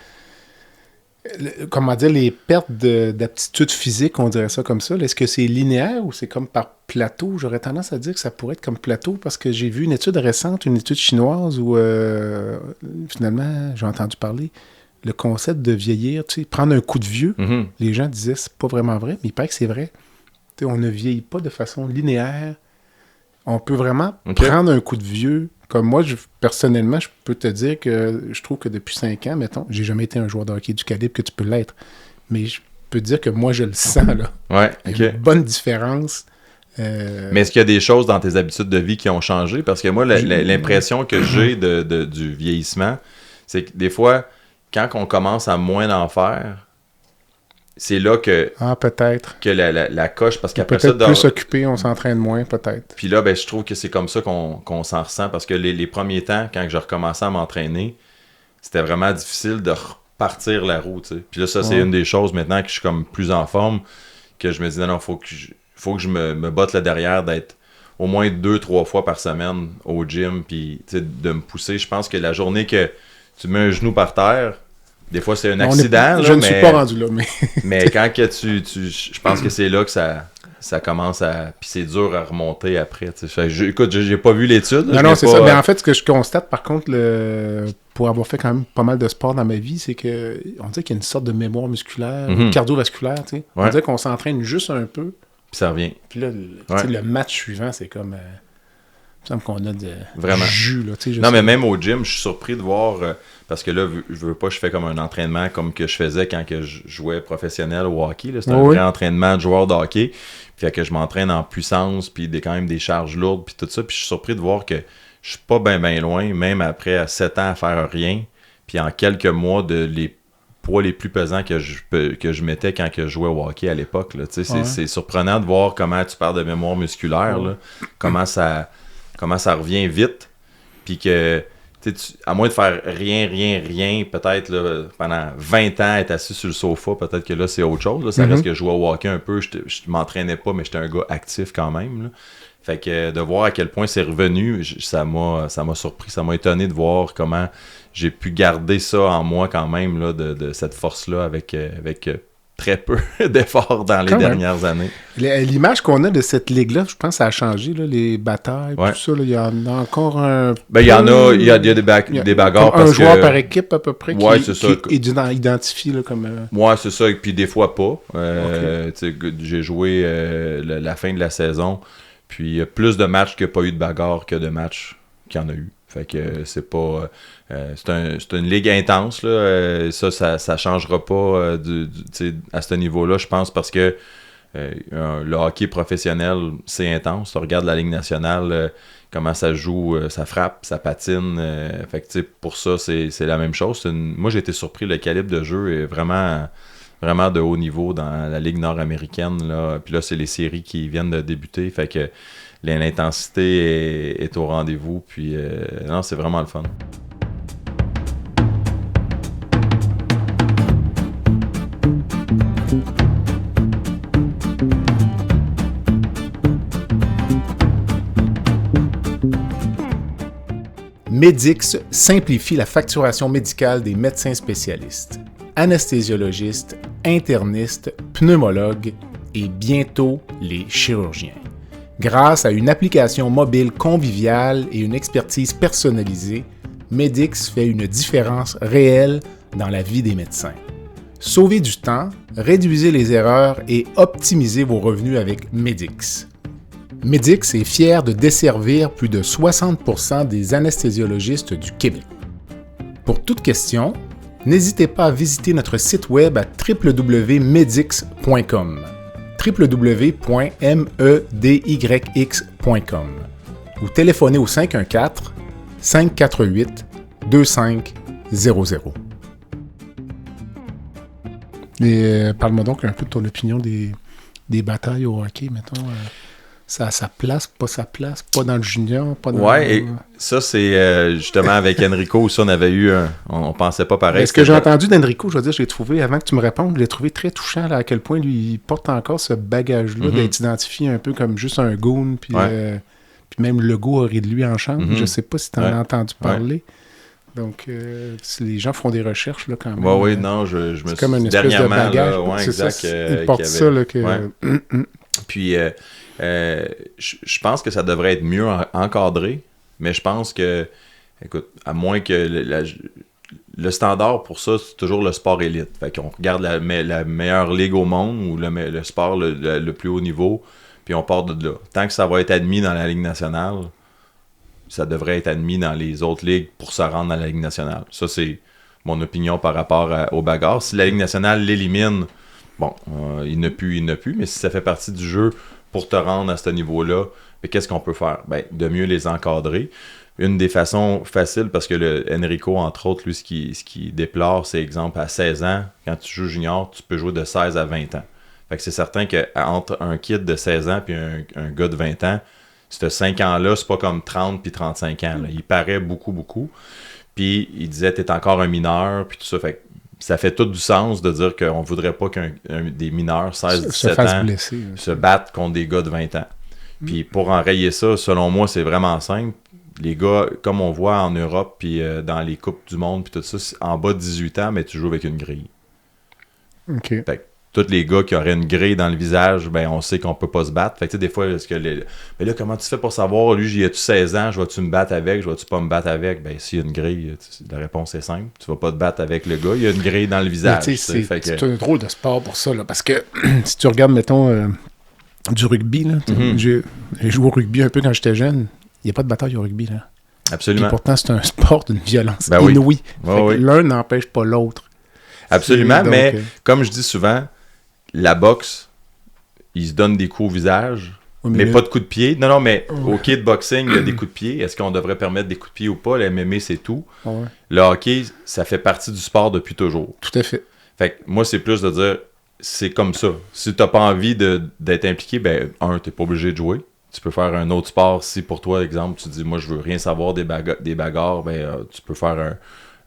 comment dire, les pertes d'aptitude physique, on dirait ça comme ça. Là. Est-ce que c'est linéaire ou c'est comme par plateau? J'aurais tendance à dire que ça pourrait être comme plateau parce que j'ai vu une étude récente, une étude chinoise où finalement, j'ai entendu parler le concept de vieillir, tu sais, prendre un coup de vieux. Les gens disaient c'est pas vraiment vrai, mais il paraît que c'est vrai. Tu sais, on ne vieillit pas de façon linéaire. On peut vraiment prendre un coup de vieux. Comme moi, personnellement, je peux te dire que je trouve que depuis 5 ans, mettons, j'ai jamais été un joueur de hockey du calibre que tu peux l'être. Mais je peux te dire que moi, je le sens, là. Ouais, Il y a une bonne différence. Mais est-ce qu'il y a des choses dans tes habitudes de vie qui ont changé? Parce que moi, l'impression que j'ai du vieillissement, c'est que des fois, quand on commence à moins en faire, c'est là que... Ah, peut-être. Que la coche, parce qu'après peut-être ça... plus occupé, on s'entraîne moins, peut-être. Puis là, ben, je trouve que c'est comme ça qu'on s'en ressent, parce que les premiers temps, quand je recommençais à m'entraîner, c'était vraiment difficile de repartir la roue, tu sais. Puis là, ça, c'est une des choses, maintenant que je suis comme plus en forme, que je me dis, non, faut que je me botte là derrière, d'être au moins 2-3 fois par semaine au gym, puis de me pousser. Je pense que la journée que tu mets un genou par terre, des fois, c'est un accident. Je ne suis pas rendu là, mais... mais quand que je pense que c'est là que ça commence à... Puis c'est dur à remonter après. Écoute, j'ai pas vu l'étude. Non, c'est ça. Mais en fait, ce que je constate, par contre, pour avoir fait quand même pas mal de sport dans ma vie, c'est que on dirait qu'il y a une sorte de mémoire musculaire, cardiovasculaire, tu sais. On dirait qu'on s'entraîne juste un peu. Puis ça revient. Puis là, le match suivant, c'est comme... il me semble qu'on a vraiment jus, là. Non, mais même au gym, je suis surpris de voir... parce que là, je veux pas, je fais comme un entraînement comme que je faisais quand que je jouais professionnel au hockey. C'était un vrai entraînement de joueur de hockey. Puis que je m'entraîne en puissance, puis quand même des charges lourdes, puis tout ça. Puis je suis surpris de voir que je suis pas bien loin, même après 7 ans à faire rien. Puis en quelques mois, les poids les plus pesants que je mettais quand que je jouais au hockey à l'époque. Là. C'est surprenant de voir comment tu parles de mémoire musculaire, là, comment ça revient vite. Puis que... à moins de faire rien, peut-être là, pendant 20 ans, être assis sur le sofa, peut-être que là, c'est autre chose. Là. Ça reste que je jouais au hockey un peu, je m'entraînais pas, mais j'étais un gars actif quand même. Là. Fait que de voir à quel point c'est revenu, ça m'a surpris, ça m'a étonné de voir comment j'ai pu garder ça en moi quand même, là, de cette force-là avec très peu d'efforts dans les dernières années. L'image qu'on a de cette ligue-là, je pense que ça a changé, là, les batailles, tout ça. Il y en a encore un... Ben, il y en a, il y a des bagarres parce que... Un joueur par équipe, à peu près, qui est identifié là, comme... Ouais, c'est ça, et puis des fois pas. J'ai joué la fin de la saison, puis il y a plus de matchs qu'il n'y a pas eu de bagarres que de matchs qu'il y en a eu. Fait que c'est pas... c'est une ligue intense, là. Ça changera pas à ce niveau-là, je pense, parce que le hockey professionnel, c'est intense. Tu regardes la Ligue nationale, comment ça joue, ça frappe, ça patine. Fait que pour ça, c'est la même chose. Moi, j'ai été surpris, le calibre de jeu est vraiment de haut niveau dans la Ligue nord-américaine. Là. Puis là, c'est les séries qui viennent de débuter. Fait que l'intensité est au rendez-vous. Puis non, c'est vraiment le fun. Medix simplifie la facturation médicale des médecins spécialistes, anesthésiologistes, internistes, pneumologues et bientôt les chirurgiens. Grâce à une application mobile conviviale et une expertise personnalisée, Medix fait une différence réelle dans la vie des médecins. Sauvez du temps, réduisez les erreurs et optimisez vos revenus avec Medix. Medix est fier de desservir plus de 60% des anesthésiologistes du Québec. Pour toute question, n'hésitez pas à visiter notre site web à www.medix.com www.medyx.com ou téléphonez au 514-548-2500. Et parle-moi donc un peu de ton opinion des batailles au hockey, mettons. Ça a sa place, pas dans le junior, pas dans... Ouais, et ça, c'est justement avec Enrico, ça, on avait eu on pensait pas pareil. Ce que j'ai entendu d'Enrico, je veux dire, je l'ai trouvé, avant que tu me répondes, je l'ai trouvé très touchant, là, à quel point lui, il porte encore ce bagage-là d'être identifié un peu comme juste un goon, puis même le go aurait de lui en chambre. Je sais pas si tu en as entendu parler. Donc, si les gens font des recherches, là, quand même. Oui, non, je me suis... comme une espèce de bagage. Là, c'est exact, ça, il porte ça, là, que... Puis, je pense que ça devrait être mieux encadré, mais je pense que, écoute, à moins que le standard pour ça, c'est toujours le sport élite. Fait qu'on regarde la meilleure ligue au monde ou le sport le plus haut niveau, puis on part de là. Tant que ça va être admis dans la Ligue nationale, ça devrait être admis dans les autres ligues pour se rendre dans la Ligue nationale. Ça, c'est mon opinion par rapport aux bagarres. Si la Ligue nationale l'élimine, bon, il n'a plus, mais si ça fait partie du jeu pour te rendre à ce niveau-là, mais qu'est-ce qu'on peut faire? Ben, de mieux les encadrer. Une des façons faciles, parce que Enrico, entre autres, lui, ce qui déplore, c'est exemple, à 16 ans, quand tu joues junior, tu peux jouer de 16 à 20 ans. Fait que c'est certain qu'entre un kid de 16 ans et un gars de 20 ans, ce 5 ans-là, c'est pas comme 30 puis 35 ans. Là. Il paraît beaucoup, beaucoup. Puis il disait, t'es encore un mineur, puis tout ça. Fait que ça fait tout du sens de dire qu'on voudrait pas des mineurs 16-17 ans blesser, se battent contre des gars de 20 ans. Puis pour enrayer ça, selon moi, c'est vraiment simple. Les gars, comme on voit en Europe, puis dans les Coupes du Monde, puis tout ça, en bas de 18 ans, mais tu joues avec une grille. OK. Fait que tous les gars qui auraient une grille dans le visage, ben on sait qu'on peut pas se battre. Fait que tu sais, des fois, mais là, comment tu fais pour savoir, lui, j'ai 16 ans, je vais-tu me battre avec, je vais-tu pas me battre avec? Ben, s'il y a une grille, la réponse est simple. Tu vas pas te battre avec le gars, il y a une grille dans le visage. C'est un drôle de sport pour ça, là, parce que si tu regardes, mettons, du rugby, là, j'ai joué au rugby un peu quand j'étais jeune, il n'y a pas de bataille au rugby, là. Absolument. Et pourtant, c'est un sport d'une violence ben inouïe. Oui. L'un n'empêche pas l'autre. Absolument, donc, mais comme je dis souvent, la boxe, ils se donnent des coups au visage, mais pas de coups de pied. Non, mais au kickboxing, il y a des coups de pied. Est-ce qu'on devrait permettre des coups de pied ou pas? Le MMA, c'est tout. Ouais. Le hockey, ça fait partie du sport depuis toujours. Tout à fait. Fait que moi, c'est plus de dire, c'est comme ça. Si t'as pas envie d'être impliqué, ben, t'es pas obligé de jouer. Tu peux faire un autre sport. Si pour toi, exemple, tu dis, moi, je veux rien savoir des bagarres, ben, tu peux faire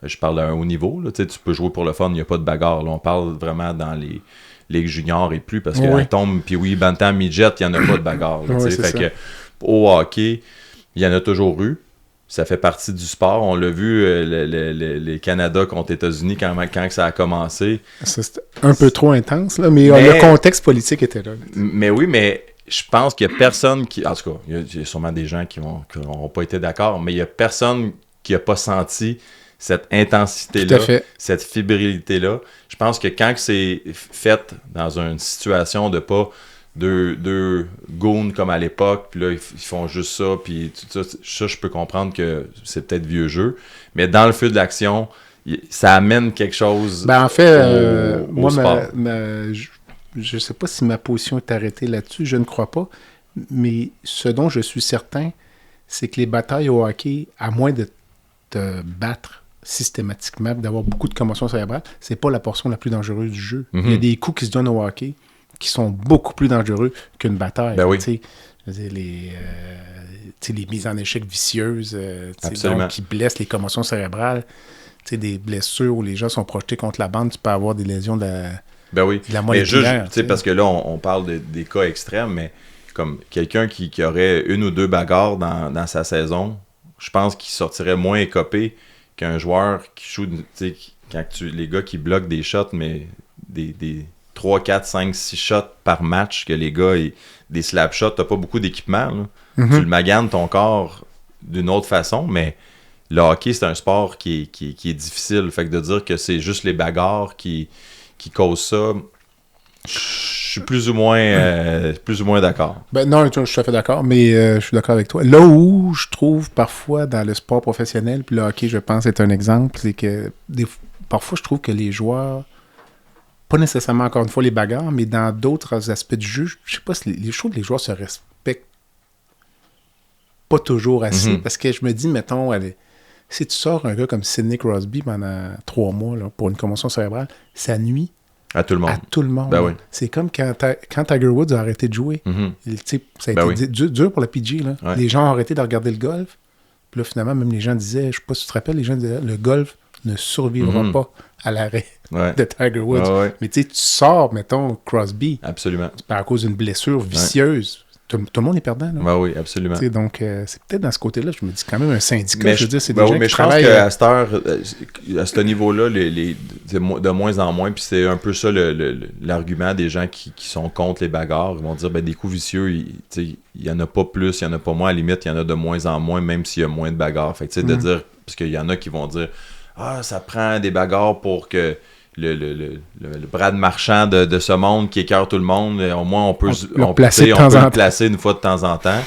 je parle d'un haut niveau. Là, tu peux jouer pour le fun, il n'y a pas de bagarre. Là, on parle vraiment dans les ligues juniors et plus, parce que tombe, puis oui, bantam, midget, il n'y en a pas de bagarre. Là, fait que au hockey, il y en a toujours eu. Ça fait partie du sport. On l'a vu, les Canada contre les États-Unis, quand ça a commencé. Ça, c'était un peu trop intense, là, mais le contexte politique était là. Mais oui, mais je pense qu'il n'y a personne qui... En tout cas, il y a sûrement des gens qui n'ont pas été d'accord, mais il n'y a personne qui n'a pas senti cette intensité-là, cette fébrilité-là. Je pense que quand c'est fait dans une situation de pas deux goons comme à l'époque, puis là, ils font juste ça, puis tout ça, je peux comprendre que c'est peut-être vieux jeu, mais dans le feu de l'action, ça amène quelque chose en fait, au sport. Je sais pas si ma position est arrêtée là-dessus, je ne crois pas, mais ce dont je suis certain, c'est que les batailles au hockey, à moins de te battre systématiquement, d'avoir beaucoup de commotion cérébrale, c'est pas la portion la plus dangereuse du jeu. Il y a des coups qui se donnent au hockey qui sont beaucoup plus dangereux qu'une bataille. Ben oui. Je veux dire, les mises en échec vicieuses donc, qui blessent les commotions cérébrales, des blessures où les gens sont projetés contre la bande, tu peux avoir des lésions de la moléculaire. Mais juste, parce que là, on parle des cas extrêmes, mais comme quelqu'un qui aurait une ou deux bagarres dans sa saison, je pense qu'il sortirait moins écopé qu'un joueur qui shoot, quand les gars qui bloquent des shots, mais des 3, 4, 5, 6 shots par match, que les gars, des slap shots, t'as pas beaucoup d'équipement. Tu le maganes ton corps d'une autre façon, mais le hockey, c'est un sport qui est difficile. Fait que de dire que c'est juste les bagarres qui causent ça, je suis plus ou moins d'accord. Ben non, je suis tout à fait d'accord, mais je suis d'accord avec toi. Là où je trouve parfois dans le sport professionnel, puis le hockey, je pense, est un exemple, c'est que parfois je trouve que les joueurs, pas nécessairement encore une fois les bagarres, mais dans d'autres aspects du jeu, je sais pas si je trouve que les joueurs se respectent pas toujours assez, parce que je me dis, mettons, si tu sors un gars comme Sidney Crosby pendant 3 mois là, pour une commotion cérébrale, ça nuit à tout le monde. Ben oui. C'est comme quand Tiger Woods a arrêté de jouer. Ça a été dur pour la PG. Là. Ouais. Les gens ont arrêté de regarder le golf. Puis là, finalement, même les gens disaient, je sais pas si tu te rappelles, les gens disaient, le golf ne survivra pas à l'arrêt de Tiger Woods. Ouais. Mais tu sors, mettons, Crosby. Absolument. À cause d'une blessure vicieuse. Tout le monde est perdant. Là. Ben oui, absolument. Donc, c'est peut-être dans ce côté-là, je me dis quand même un syndicat. Mais je veux dire, c'est des gens mais qui je pense travaillent... qu'à cette heure, à ce niveau-là, c'est de moins en moins, puis c'est un peu ça l'argument des gens qui sont contre les bagarres. Ils vont dire, des coups vicieux, il n'y en a pas plus, il n'y en a pas moins. À la limite, il y en a de moins en moins, même s'il y a moins de bagarres. Fait que, de dire, parce qu'il y en a qui vont dire, ça prend des bagarres pour que le Brad Marchand de ce monde qui écœure tout le monde, au moins on peut le placer une fois de temps en temps.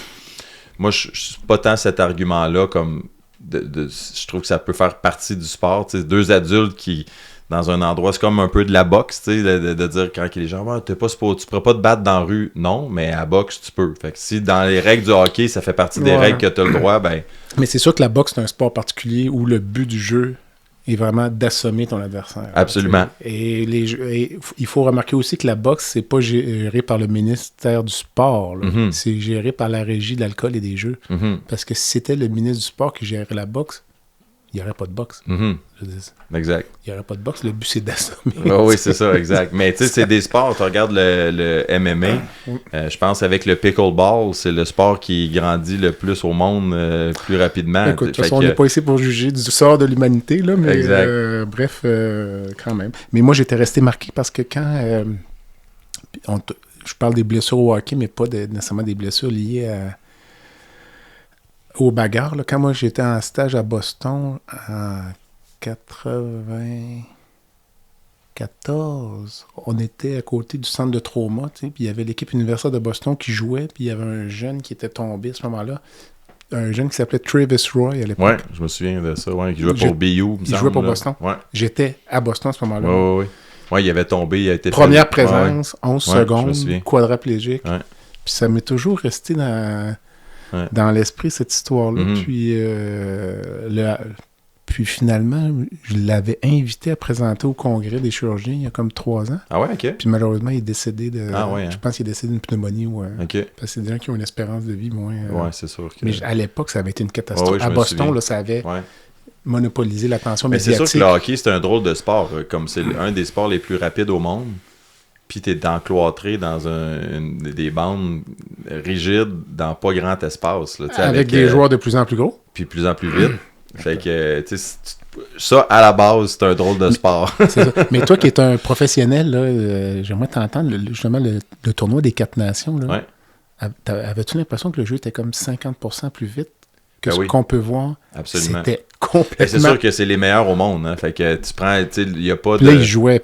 Moi, je suis pas tant cet argument-là comme je trouve que ça peut faire partie du sport. T'sais, 2 adultes qui, dans un endroit, c'est comme un peu de la boxe, de dire quand les gens tu pourrais pas te battre dans la rue. Non, mais à boxe, tu peux. Fait que si dans les règles du hockey, ça fait partie des règles que tu as le droit, Mais c'est sûr que la boxe, c'est un sport particulier où le but du jeu est vraiment d'assommer ton adversaire. Absolument. Et il faut remarquer aussi que la boxe, c'est pas géré par le ministère du Sport. C'est géré par la Régie de l'alcool et des jeux. Parce que si c'était le ministre du Sport qui gérait la boxe, il n'y aurait pas de boxe. Exact. Il n'y aurait pas de boxe. Le but, c'est d'assommer. Oui, c'est ça, exact. Mais tu sais, c'est des sports. Tu regardes le MMA. Je pense avec le pickleball, c'est le sport qui grandit le plus au monde plus rapidement. Écoute, de toute façon, on n'est pas ici pour juger du sort de l'humanité, là, mais bref, quand même. Mais moi, j'étais resté marqué parce que quand... je parle des blessures au hockey, mais pas nécessairement des blessures liées aux bagarres. Là. Quand moi, j'étais en stage à Boston en 94, on était à côté du centre de trauma, puis il y avait l'équipe universitaire de Boston qui jouait, puis il y avait un jeune qui était tombé à ce moment-là, un jeune qui s'appelait Travis Roy à l'époque. Oui, je me souviens de ça, qui jouait pour BU. Il jouait pour Boston. Ouais. J'étais à Boston à ce moment-là. Oui, il avait tombé, il a été... Première présence, 11 secondes, quadraplégique. Ouais. Puis ça m'est toujours resté dans l'esprit, cette histoire-là. Puis finalement, je l'avais invité à présenter au congrès des chirurgiens il y a comme 3 ans. Ah ouais, OK. Puis malheureusement, il est décédé de... Je pense qu'il est décédé d'une pneumonie. Parce que c'est des gens qui ont une espérance de vie moins... Oui, c'est sûr. Mais à l'époque, ça avait été une catastrophe. À Boston, là, ça avait monopolisé l'attention médiatique. Mais c'est sûr que le hockey, c'est un drôle de sport. Comme c'est un des sports les plus rapides au monde. Puis t'es encloîtré dans des bandes rigides dans pas grand espace. Là, avec des joueurs de plus en plus gros. Puis plus en plus vite. Fait que, tu sais, ça, à la base, c'est un drôle de sport. C'est ça. Mais toi qui es un professionnel, là, j'aimerais t'entendre, justement, le tournoi des 4 nations. Là, avais-tu l'impression que le jeu était comme 50% plus vite que ce qu'on peut voir? Absolument. C'était complètement... C'est sûr que c'est les meilleurs au monde. Hein, fait que tu prends, tu sais, il n'y a pas de... Là, ils jouaient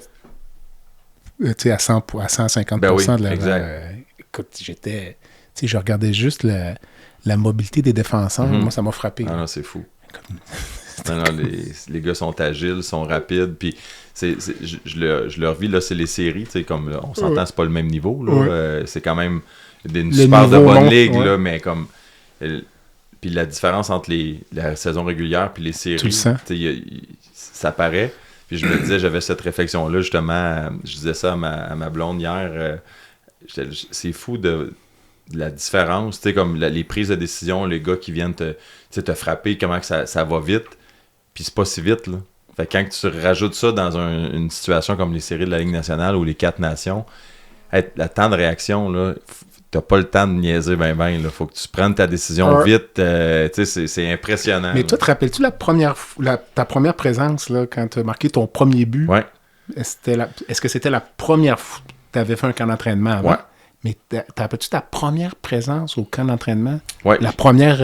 à 150% de la... exact. Écoute, j'étais... Tu sais, je regardais juste la mobilité des défenseurs. Moi, ça m'a frappé. Ah non, c'est fou. Non, les gars sont agiles, sont rapides, puis je le revis, là, c'est les séries, tu sais, comme on s'entend, c'est pas le même niveau, là, c'est quand même une super de bonne ligue, là, mais comme puis la différence entre la saison régulière puis les séries, ça paraît, puis je me disais, j'avais cette réflexion-là, justement, je disais ça à ma blonde hier, c'est fou de la différence, tu sais, comme les prises de décision, les gars qui viennent te frapper, comment que ça va vite, puis c'est pas si vite, là. Fait que quand tu rajoutes ça dans une situation comme les séries de la Ligue nationale ou les 4 nations, le temps de réaction, là, t'as pas le temps de niaiser ben. Faut que tu prennes ta décision vite. Tu sais, c'est impressionnant. Mais toi, te rappelles-tu ta première présence là, quand tu as marqué ton premier but? Ouais. Est-ce que c'était la première fois que tu avais fait un camp d'entraînement avant? Ouais. Mais te rappelles-tu ta première présence au camp d'entraînement? Ouais. La première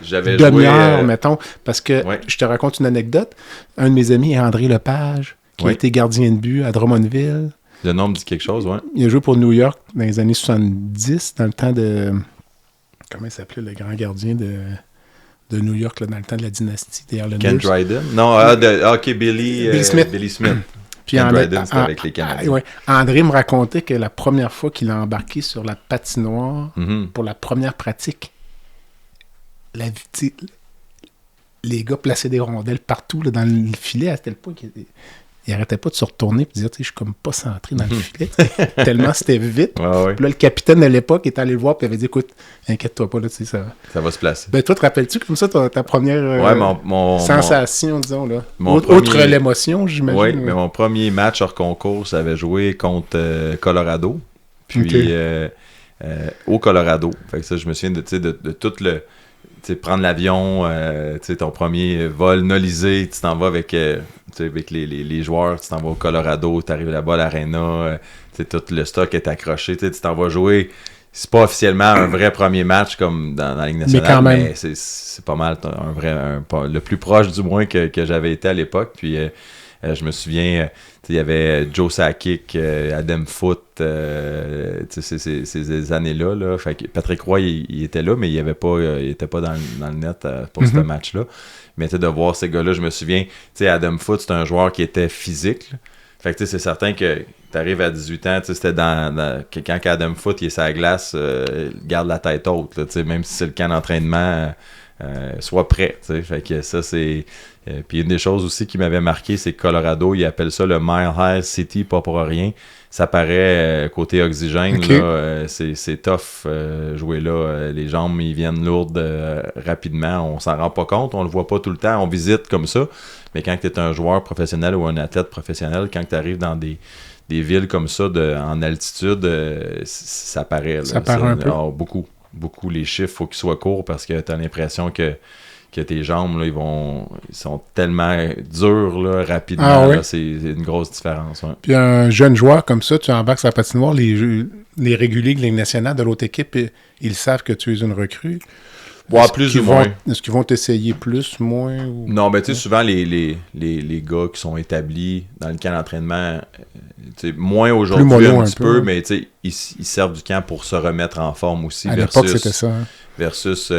j'avais demi-heure, joué, mettons. Parce que je te raconte une anecdote. Un de mes amis est André Lepage, qui a été gardien de but à Drummondville. Le nom me dit quelque chose, ouais. Il a joué pour New York dans les années 70, dans le temps de... Comment il s'appelait, le grand gardien de New York, là, dans le temps de la dynastie des Islanders? Ken Dryden? Non, Billy Smith. Billy Smith. Puis Ken Dryden, c'était avec les Canadiens. Ouais. André me racontait que la première fois qu'il a embarqué sur la patinoire pour la première pratique, les gars plaçaient des rondelles partout là, dans le filet à tel point qu'il arrêtait pas de se retourner et de dire, tu sais, je suis comme pas centré dans le filet, tellement c'était vite. Puis là, le capitaine de l'époque est allé le voir et avait dit, écoute, inquiète-toi pas, là, tu sais, ça va se placer. Ben, toi, te rappelles-tu comme ça ta première sensation, disons, là? Outre l'émotion, j'imagine. Oui, mais mon premier match hors concours, ça avait joué contre Colorado. Puis au Colorado. Fait que ça, je me souviens de tout le... prendre l'avion, ton premier vol nolisé, tu t'en vas avec les joueurs, tu t'en vas au Colorado, tu arrives là-bas à l'aréna, tout le stock est accroché, tu t'en vas jouer. C'est pas officiellement un vrai premier match comme dans la Ligue nationale, mais c'est pas mal le plus proche du moins que j'avais été à l'époque. Puis je me souviens, il y avait Joe Sakic, Adam Foote, ces années-là. Là. Fait que Patrick Roy, il était là, mais il était pas dans le net pour ce match-là. Mais de voir ces gars-là, je me souviens, Adam Foote, c'est un joueur qui était physique. Là. Fait que c'est certain que tu arrives à 18 ans, c'était quand Adam Foote il est sur la glace, garde la tête haute, là, même si c'est le camp d'entraînement, soit prêt. Fait que ça, c'est... puis une des choses aussi qui m'avait marqué, c'est que Colorado, ils appellent ça le Mile High City, pas pour rien. Ça paraît côté oxygène, là, c'est tough jouer là. Les jambes, ils viennent lourdes rapidement. On s'en rend pas compte, on le voit pas tout le temps. On visite comme ça. Mais quand tu es un joueur professionnel ou un athlète professionnel, quand tu arrives dans des villes comme ça en altitude, ça paraît. Là. Ça paraît un peu. Beaucoup. Les chiffres, il faut qu'ils soient courts parce que tu as l'impression que tes jambes, là, ils sont tellement durs là, rapidement. Là, c'est une grosse différence. Ouais. Puis un jeune joueur comme ça, tu embarques sur la patinoire, les réguliers de la Ligue nationale de l'autre équipe, ils savent que tu es une recrue. Plus ou moins. Est-ce qu'ils vont t'essayer plus, moins? Ou... Non, ben tu sais, souvent les gars qui sont établis dans le camp d'entraînement, moins aujourd'hui un petit peu, mais ils servent du camp pour se remettre en forme aussi. À l'époque, c'était ça. Hein? Versus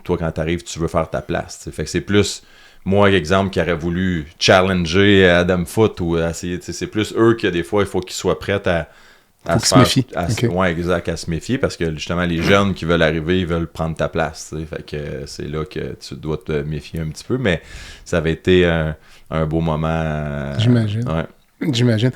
toi, quand t'arrives, tu veux faire ta place. T'sais. Fait que c'est plus moi, exemple, qui aurait voulu challenger Adam Foote ou essayer. C'est plus eux que des fois, il faut qu'ils soient prêts à se méfier. Ouais, exact, à se méfier parce que justement, les jeunes qui veulent arriver, ils veulent prendre ta place. T'sais. Fait que c'est là que tu dois te méfier un petit peu, mais ça avait été un beau moment. J'imagine. Ouais. J'imagine.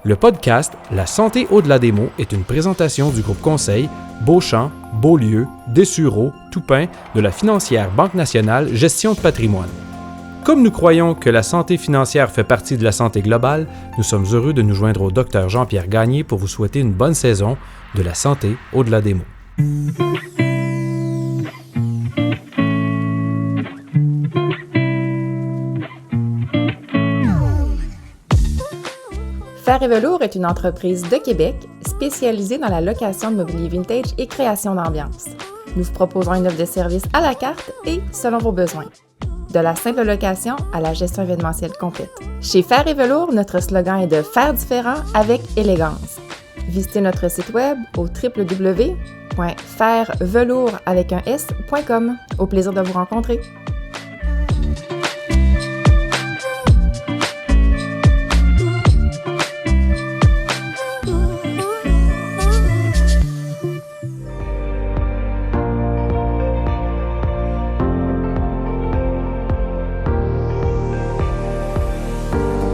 Le podcast La santé au-delà des mots est une présentation du groupe conseil Beauchamp, Beaulieu, Dessureau, Toupin de la financière Banque nationale Gestion de patrimoine. Comme nous croyons que la santé financière fait partie de la santé globale, nous sommes heureux de nous joindre au Dr Jean-Pierre Gagné pour vous souhaiter une bonne saison de La santé au-delà des mots. Fer et Velours est une entreprise de Québec spécialisée dans la location de mobilier vintage et création d'ambiance. Nous vous proposons une offre de service à la carte et selon vos besoins. De la simple location à la gestion événementielle complète. Chez Fer et Velours, notre slogan est de faire différent avec élégance. Visitez notre site web au www.fervelours.com. Au plaisir de vous rencontrer.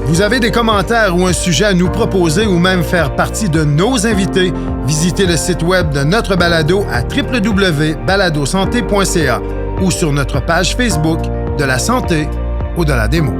Vous avez des commentaires ou un sujet à nous proposer ou même faire partie de nos invités, visitez le site web de notre balado à www.baladosanté.ca ou sur notre page Facebook de la santé au-delà des mots.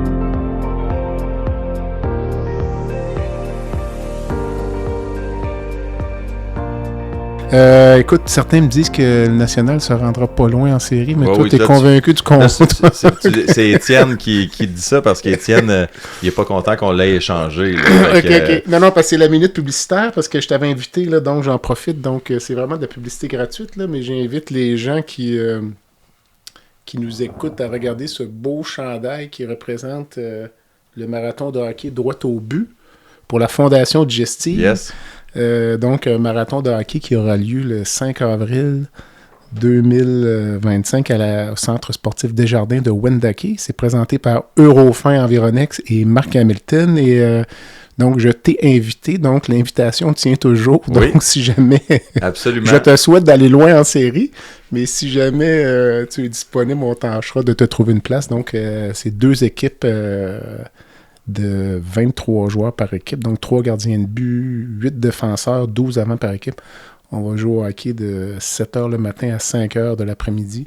Écoute, certains me disent que le National se rendra pas loin en série, mais toi, oui, t'es convaincu du contraire. C'est Étienne qui dit ça parce qu'Étienne, il est pas content qu'on l'ait échangé. Là. OK. Non, parce que c'est la minute publicitaire, parce que je t'avais invité, là, donc j'en profite. Donc, c'est vraiment de la publicité gratuite, là, mais j'invite les gens qui nous écoutent à regarder ce beau chandail qui représente le marathon de hockey droit au but pour la Fondation Digestive. Yes. Donc, un marathon de hockey qui aura lieu le 5 avril 2025 au Centre sportif Desjardins de Wendake. C'est présenté par Eurofin Environex et Marc Hamilton. Et donc, je t'ai invité. Donc, l'invitation tient toujours. Donc, si jamais... Absolument. Je te souhaite d'aller loin en série. Mais si jamais tu es disponible, on tâchera de te trouver une place. Donc, c'est 2 équipes... de 23 joueurs par équipe, donc 3 gardiens de but, 8 défenseurs, 12 avants par équipe. On va jouer au hockey de 7h le matin à 5h de l'après-midi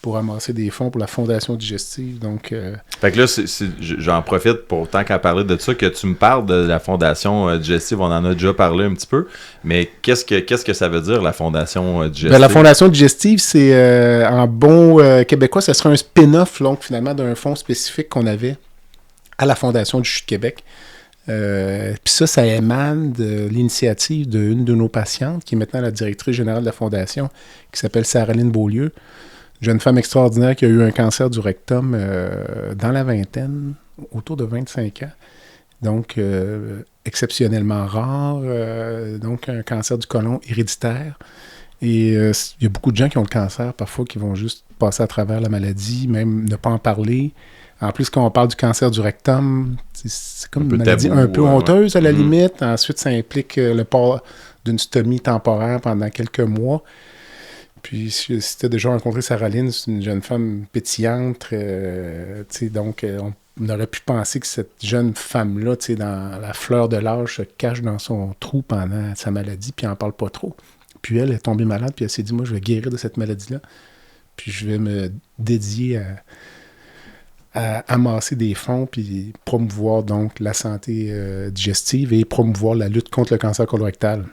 pour amasser des fonds pour la Fondation Digestive. Donc, Fait que là, j'en profite pour, tant qu'à parler de ça, que tu me parles de la Fondation Digestive. On en a déjà parlé un petit peu, mais qu'est-ce que ça veut dire, la Fondation Digestive? La Fondation Digestive, c'est en bon québécois, ce serait un spin-off donc, finalement d'un fonds spécifique qu'on avait à la Fondation du CHU de Québec. Puis ça émane de l'initiative d'une de nos patientes, qui est maintenant la directrice générale de la Fondation, qui s'appelle Saraline Beaulieu. Jeune femme extraordinaire qui a eu un cancer du rectum dans la vingtaine, autour de 25 ans. Donc, exceptionnellement rare. Donc, un cancer du côlon héréditaire. Et il y a beaucoup de gens qui ont le cancer, parfois, qui vont juste passer à travers la maladie, même ne pas en parler. En plus, quand on parle du cancer du rectum, c'est comme une maladie un peu honteuse à la limite. Ensuite, ça implique le port d'une stomie temporaire pendant quelques mois. Puis, si tu as déjà rencontré Saraline, c'est une jeune femme pétillante. Donc, on aurait pu penser que cette jeune femme-là, dans la fleur de l'âge, se cache dans son trou pendant sa maladie, puis elle n'en parle pas trop. Puis elle est tombée malade, puis elle s'est dit, moi, je vais guérir de cette maladie-là. Puis je vais me dédier à amasser des fonds puis promouvoir donc la santé digestive et promouvoir la lutte contre le cancer colorectal.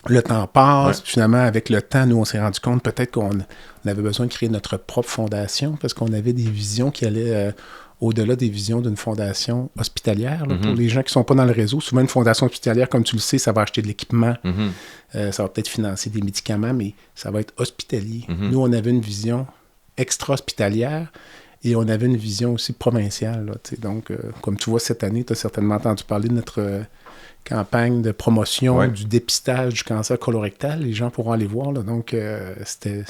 Le temps passe, finalement, avec le temps, nous, on s'est rendu compte peut-être qu'on avait besoin de créer notre propre fondation parce qu'on avait des visions qui allaient au-delà des visions d'une fondation hospitalière. Là, pour les gens qui ne sont pas dans le réseau, souvent une fondation hospitalière, comme tu le sais, ça va acheter de l'équipement, ça va peut-être financer des médicaments, mais ça va être hospitalier. Nous, on avait une vision extra-hospitalière. Et on avait une vision aussi provinciale. Là, donc, comme tu vois, cette année, tu as certainement entendu parler de notre campagne de promotion du dépistage du cancer colorectal. Les gens pourront aller voir. Là, donc, c'était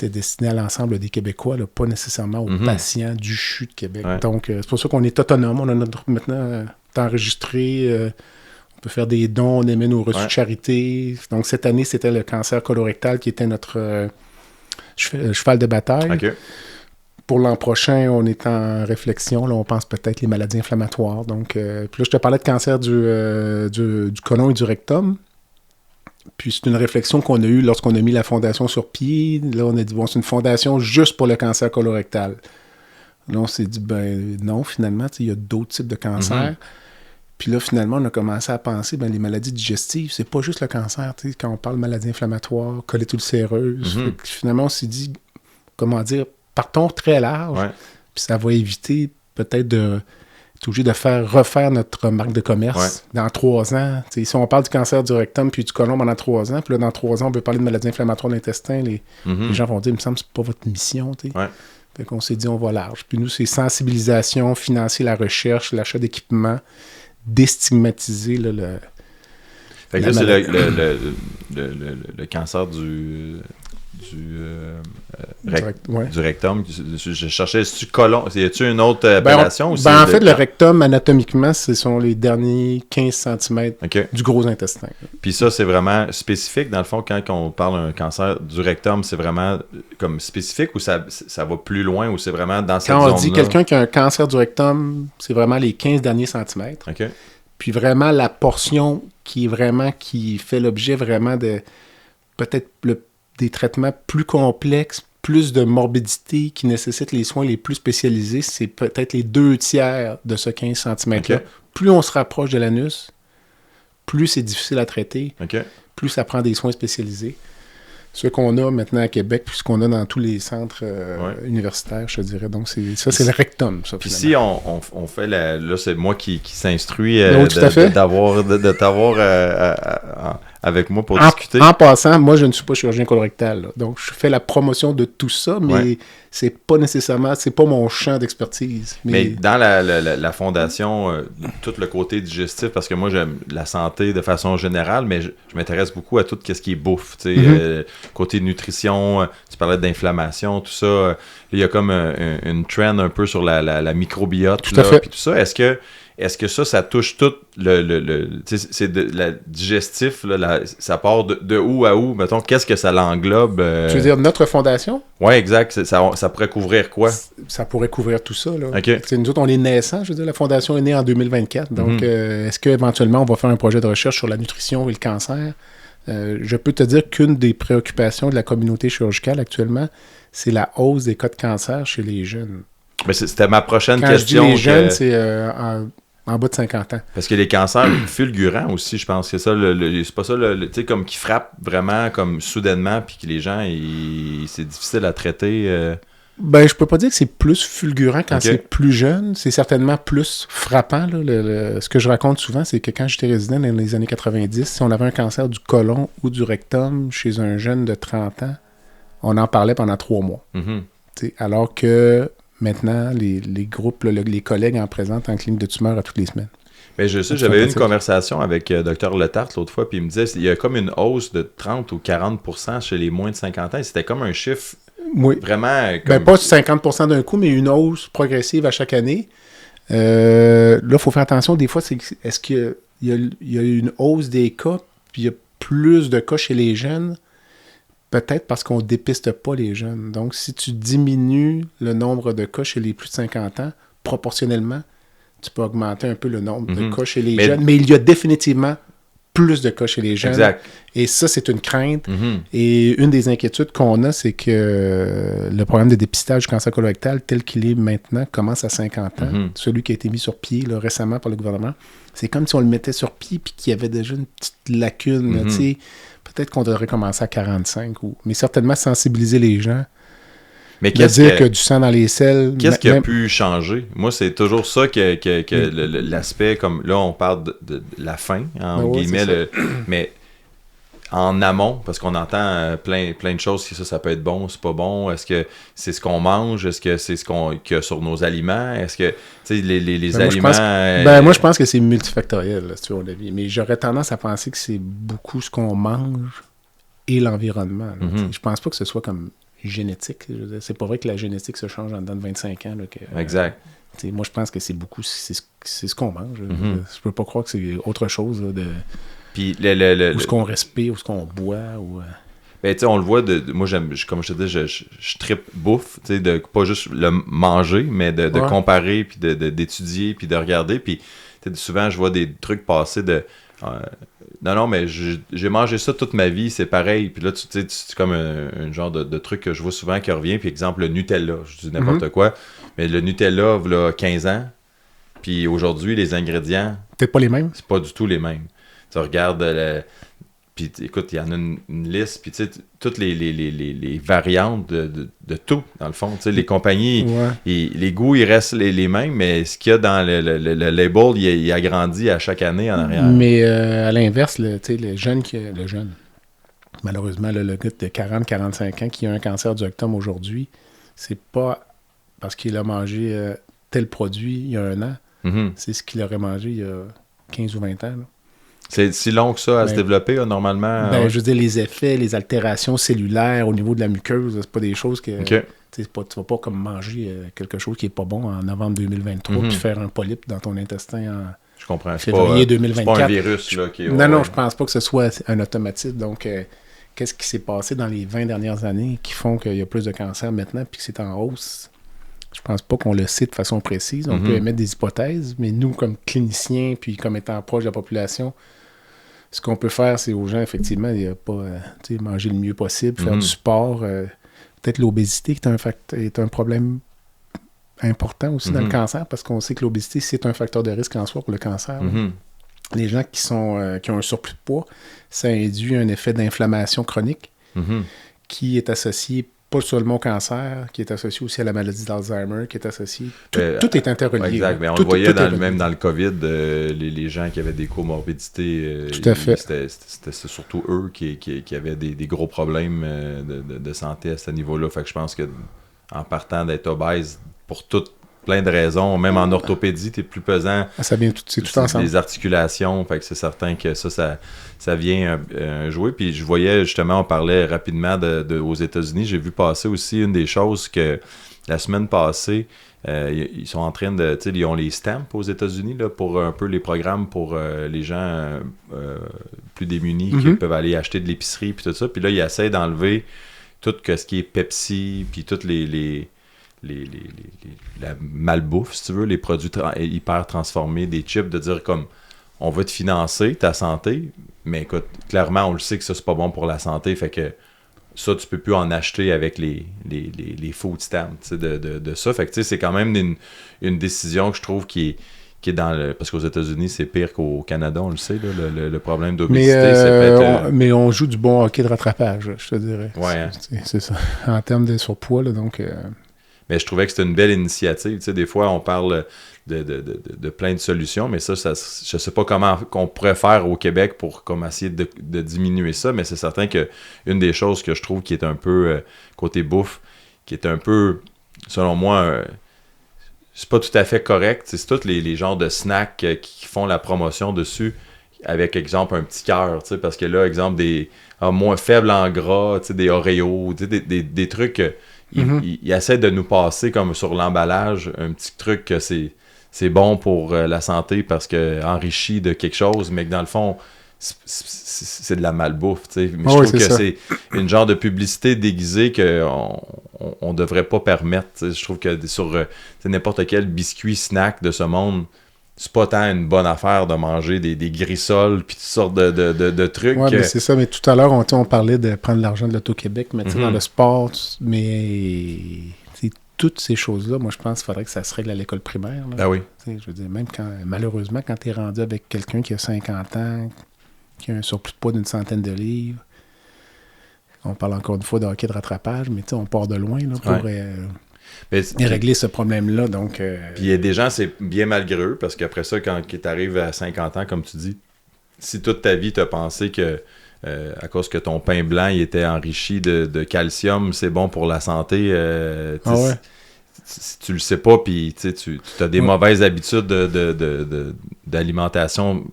destiné à l'ensemble des Québécois, là, pas nécessairement aux patients du CHU de Québec. Donc, c'est pour ça qu'on est autonome. On a maintenant enregistré. On peut faire des dons. On émet nos reçus de charité. Donc, cette année, c'était le cancer colorectal qui était notre cheval de bataille. Okay. Pour l'an prochain, on est en réflexion. Là, on pense peut-être les maladies inflammatoires. Donc, puis là, je te parlais de cancer du côlon et du rectum. Puis c'est une réflexion qu'on a eue lorsqu'on a mis la fondation sur pied. Là, on a dit, bon, c'est une fondation juste pour le cancer colorectal. Là, on s'est dit, ben non, finalement, il y a d'autres types de cancers. Puis là, finalement, on a commencé à penser, les maladies digestives, c'est pas juste le cancer. Quand on parle de maladies inflammatoires, colite ulcéreuse, finalement, on s'est dit, comment dire, partons très large, puis ça va éviter peut-être d'être obligé de refaire notre marque de commerce dans 3 ans. T'sais, si on parle du cancer du rectum puis du côlon pendant 3 ans, puis là, dans 3 ans, on veut parler de maladies inflammatoires de l'intestin, les gens vont dire, il me semble que c'est pas votre mission. Fait qu'on s'est dit, on va large. Puis nous, c'est sensibilisation, financer la recherche, l'achat d'équipements, déstigmatiser le fait que là, c'est le cancer du rectum. Je cherchais, est-ce colon? Y a-t-il une autre appellation? En fait, le rectum, anatomiquement, ce sont les derniers 15 cm du gros intestin. Puis ça, c'est vraiment spécifique. Dans le fond, quand on parle d'un cancer du rectum, c'est vraiment comme spécifique ou ça va plus loin ou c'est vraiment dans cette zone-là? Quand on dit quelqu'un qui a un cancer du rectum, c'est vraiment les 15 derniers centimètres. OK. Puis vraiment, la portion qui fait l'objet vraiment de peut-être des traitements plus complexes, plus de morbidité qui nécessitent les soins les plus spécialisés, c'est peut-être les 2/3 de ce 15 cm-là. Plus on se rapproche de l'anus, plus c'est difficile à traiter. plus ça prend des soins spécialisés. Ce qu'on a maintenant à Québec, puis ce qu'on a dans tous les centres universitaires, je te dirais. Donc, c'est le rectum, ça, puis finalement. si on fait là, c'est moi qui s'instruis de t'avoir avec moi pour discuter. En passant, moi, je ne suis pas chirurgien colorectal. Là. Donc, je fais la promotion de tout ça, mais c'est pas nécessairement, c'est pas mon champ d'expertise. Mais dans la fondation, tout le côté digestif, parce que moi, j'aime la santé de façon générale, mais je m'intéresse beaucoup à tout ce qui est bouffe. Tu sais, côté nutrition, tu parlais d'inflammation, tout ça. Il y a comme une trend un peu sur la microbiote. Tout à fait. Puis tout ça, est-ce que ça touche tout c'est de la digestif, là, ça part de où à où? Mettons, qu'est-ce que ça l'englobe? Tu veux dire notre fondation? Oui, exact. Ça pourrait couvrir quoi? Ça pourrait couvrir tout ça. Là. Okay. Nous autres, on est naissants. Je veux dire, la fondation est née en 2024. Donc, est-ce qu'éventuellement, on va faire un projet de recherche sur la nutrition et le cancer? Je peux te dire qu'une des préoccupations de la communauté chirurgicale actuellement, c'est la hausse des cas de cancer chez les jeunes. Mais c'était ma prochaine Quand question. Je dis les jeunes, c'est en bas de 50 ans. Parce que les cancers fulgurants aussi, je pense que ça, c'est pas ça, tu sais, comme qui frappe vraiment comme soudainement, puis que les gens, c'est difficile à traiter. Ben, je peux pas dire que c'est plus fulgurant quand c'est plus jeune. C'est certainement plus frappant. Là. Ce que je raconte souvent, c'est que quand j'étais résident dans les années 90, si on avait un cancer du côlon ou du rectum chez un jeune de 30 ans, on en parlait pendant 3 mois. Alors que maintenant, les groupes, les collègues en présentent en clinique de tumeur à toutes les semaines. Mais je sais, j'avais eu une conversation avec Dr Letarte l'autre fois, puis il me disait qu'il y a comme une hausse de 30 ou 40% chez les moins de 50 ans. Et c'était comme un chiffre vraiment... Ben, pas 50% d'un coup, mais une hausse progressive à chaque année. Là, il faut faire attention. Des fois, est-ce qu'il y a une hausse des cas, puis il y a plus de cas chez les jeunes? Peut-être parce qu'on ne dépiste pas les jeunes. Donc, si tu diminues le nombre de cas chez les plus de 50 ans, proportionnellement, tu peux augmenter un peu le nombre de cas chez les jeunes. Mais il y a définitivement plus de cas chez les jeunes. Exact. Et ça, c'est une crainte. Et une des inquiétudes qu'on a, c'est que le programme de dépistage du cancer colorectal, tel qu'il est maintenant, commence à 50 ans. Celui qui a été mis sur pied là, récemment par le gouvernement. C'est comme si on le mettait sur pied et qu'il y avait déjà une petite lacune. Là, tu sais. Peut-être qu'on devrait commencer à 45, mais certainement sensibiliser les gens. Mais dire que du sang dans les selles... Qu'est-ce qui a pu changer? Moi, c'est toujours ça que l'aspect, comme là, on parle de la fin, en guillemets, mais en amont, parce qu'on entend plein de choses, si ça peut être bon, c'est pas bon, est-ce que c'est ce qu'on mange, est-ce que c'est ce qu'il y a sur nos aliments, est-ce que, tu sais, les aliments... Moi, je pense que c'est multifactoriel, là, si tu veux, mon avis. Mais j'aurais tendance à penser que c'est beaucoup ce qu'on mange et l'environnement. Je pense pas que ce soit comme génétique. Je veux dire, c'est pas vrai que la génétique se change en dedans de 25 ans. Là, exact. Moi, je pense que c'est beaucoup, c'est ce qu'on mange. Je peux pas croire que c'est autre chose là, de... Puis ou ce qu'on respire, ou ce qu'on boit, ou... Ben, tu sais, on le voit, moi, comme je te dis, je trippe bouffe, tu sais, de pas juste le manger, mais de comparer, puis d'étudier, puis de regarder, puis souvent, je vois des trucs passer de... non, mais j'ai mangé ça toute ma vie, c'est pareil, puis là, tu sais, c'est comme un genre de truc que je vois souvent qui revient, puis exemple, le Nutella, je dis n'importe quoi, mais le Nutella, il y a 15 ans, puis aujourd'hui, les ingrédients... Peut-être pas les mêmes? C'est pas du tout les mêmes. Tu regardes, puis écoute, il y en a une liste, puis tu sais, toutes les variantes de tout, dans le fond. Tu sais, les compagnies, les goûts, ils restent les mêmes, mais ce qu'il y a dans le label, il agrandit à chaque année en arrière. Mais à l'inverse, tu sais, le jeune, malheureusement, le gars de 40-45 ans qui a un cancer du rectum aujourd'hui, c'est pas parce qu'il a mangé tel produit il y a 1 an, c'est ce qu'il aurait mangé il y a 15 ou 20 ans, là. C'est si long que ça à se développer, normalement? Je veux dire, les effets, les altérations cellulaires au niveau de la muqueuse, c'est pas des choses que... Tu vas pas comme manger quelque chose qui est pas bon en novembre 2023 puis faire un polype dans ton intestin en je comprends. février 2024. C'est pas un virus, là, qui est... Non, je pense pas que ce soit un automatisme. Donc, qu'est-ce qui s'est passé dans les 20 dernières années qui font qu'il y a plus de cancer maintenant puis que c'est en hausse? Je pense pas qu'on le sait de façon précise. On peut émettre des hypothèses, mais nous, comme cliniciens, puis comme étant proche de la population, ce qu'on peut faire, c'est aux gens, effectivement, il y a pas manger le mieux possible, faire du sport. Peut-être l'obésité est un problème important aussi dans le cancer, parce qu'on sait que l'obésité, c'est un facteur de risque en soi pour le cancer. les gens qui ont un surplus de poids, ça induit un effet d'inflammation chronique qui est associé pas seulement au cancer, qui est associé aussi à la maladie d'Alzheimer, qui est associé... Tout est interrelié. Exact, mais on le voyait même dans le COVID, les gens qui avaient des comorbidités, tout à fait. C'était surtout eux qui avaient des gros problèmes de santé à ce niveau-là. Fait que je pense que en partant d'être obèse, pour plein de raisons, même en orthopédie, t'es plus pesant. Ça vient c'est tout ensemble. Les articulations, fait que c'est certain que ça vient jouer. Puis je voyais, justement, on parlait rapidement aux États-Unis. J'ai vu passer aussi une des choses que la semaine passée, ils sont en train de, tu sais, ils ont les stamps aux États-Unis là, pour un peu les programmes pour les gens plus démunis qui peuvent aller acheter de l'épicerie puis tout ça. Puis là, ils essaient d'enlever tout ce qui est Pepsi puis toutes la malbouffe, si tu veux, les produits hyper transformés, des chips, de dire comme on va te financer ta santé, mais écoute, clairement, on le sait que ça, c'est pas bon pour la santé, fait que ça, tu peux plus en acheter avec les food stamps, tu sais, de ça. Fait que, tu sais, c'est quand même une décision que je trouve qui est dans le... Parce qu'aux États-Unis, c'est pire qu'au Canada, on le sait, là, le problème d'obésité, c'est peut-être... Mais on joue du bon hockey de rattrapage, je te dirais. Ouais, hein? C'est ça. En termes de surpoids, là, donc... Mais je trouvais que c'était une belle initiative. Tu sais, des fois, on parle de plein de solutions, mais ça, je sais pas comment qu'on pourrait faire au Québec pour comme essayer de diminuer ça, mais c'est certain que une des choses que je trouve qui est un peu, côté bouffe, qui est un peu, selon moi, c'est pas tout à fait correct. C'est tous les genres de snacks qui font la promotion dessus, avec, exemple, un petit cœur, tu sais, parce que là, exemple, des moins faibles en gras, tu sais, des Oreos, tu sais, des trucs... Il essaie de nous passer comme sur l'emballage un petit truc que c'est bon pour la santé parce que enrichi de quelque chose, mais que dans le fond, c'est de la malbouffe. Mais je trouve que c'est une genre de publicité déguisée qu'on devrait pas permettre. T'sais. Je trouve que sur n'importe quel biscuit snack de ce monde, c'est pas tant une bonne affaire de manger des grissoles puis toutes sortes de trucs. Oui, mais c'est ça. Mais tout à l'heure, on parlait de prendre l'argent de l'Auto-Québec, mais dans le sport, mais toutes ces choses-là, moi, je pense qu'il faudrait que ça se règle à l'école primaire. Là. Ah oui. Je veux dire, même malheureusement, quand tu es rendu avec quelqu'un qui a 50 ans, qui a un surplus de poids d'une centaine de livres, on parle encore une fois de hockey de rattrapage, mais on part de loin là, pour... et régler ce problème-là, donc... Puis il y a des gens, c'est bien malgré eux, parce qu'après ça, quand tu arrives à 50 ans, comme tu dis, si toute ta vie, tu as pensé que, à cause que ton pain blanc il était enrichi de calcium, c'est bon pour la santé, si tu le sais pas, puis tu as des mauvaises habitudes d'alimentation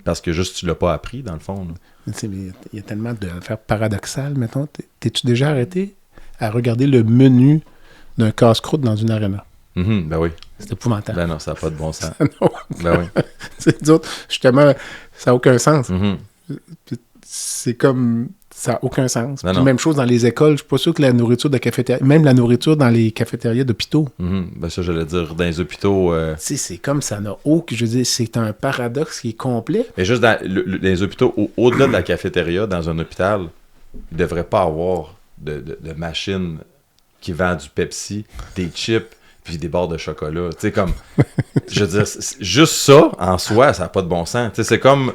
parce que juste tu l'as pas appris, dans le fond. Il y a tellement d'affaires paradoxales, mettons. T'es-tu déjà arrêté à regarder le menu d'un casse-croûte dans une arena? Ben oui. C'est épouvantable. Ben non, ça n'a pas de bon sens. Ben oui. Justement, ça n'a aucun sens. C'est comme... Ça n'a aucun sens. Ben même chose dans les écoles. Je suis pas sûr que la nourriture de cafétéria... Même la nourriture dans les cafétérias d'hôpitaux. Ben ça, j'allais dire, dans les hôpitaux... C'est comme ça n'a aucun... Je veux dire, c'est un paradoxe qui est complet. Mais juste dans les hôpitaux, au-delà de la cafétéria, dans un hôpital, il ne devrait pas avoir de machine qui vend du Pepsi, des chips, puis des barres de chocolat. Tu sais, comme... je veux dire, juste ça, en soi, ça n'a pas de bon sens. Tu sais, c'est comme...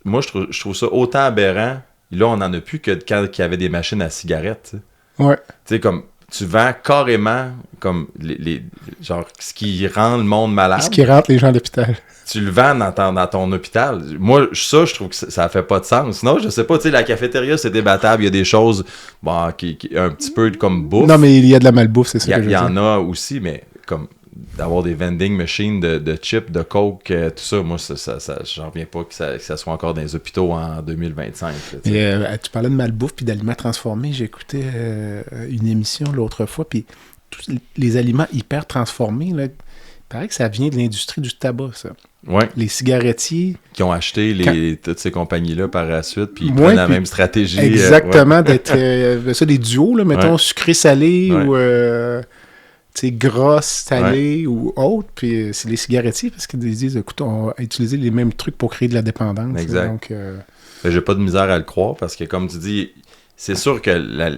Moi, je trouve ça autant aberrant. Là, on n'en a plus que quand il y avait des machines à cigarettes. T'sais. Ouais. Tu sais, comme, tu vends carrément comme genre, ce qui rend le monde malade. Ce qui rentre les gens à l'hôpital. Tu le vends dans ton hôpital. Moi, ça, je trouve que ça fait pas de sens. Sinon, je sais pas, tu sais, la cafétéria, c'est débattable. Il y a des choses qui un petit peu comme bouffe. Non, mais il y a de la malbouffe, c'est ça que je veux dire. Il y en a aussi, mais comme... d'avoir des vending machines de chips, de coke, tout ça, moi, j'en reviens pas que ça soit encore dans les hôpitaux en 2025. Là, tu parlais de malbouffe puis d'aliments transformés. J'ai écouté une émission l'autre fois, puis tous les aliments hyper transformés, là, il paraît que ça vient de l'industrie du tabac, ça. Ouais. Les cigarettiers... Qui ont acheté toutes ces compagnies-là par la suite, puis ils prennent la même stratégie. Exactement, d'être ça, des duos, là, mettons, sucré-salé ou... gras, salé ou autre, puis c'est les cigarettiers parce qu'ils disent, écoute, on va utiliser les mêmes trucs pour créer de la dépendance. Exact. Donc, j'ai pas de misère à le croire parce que, comme tu dis, c'est sûr que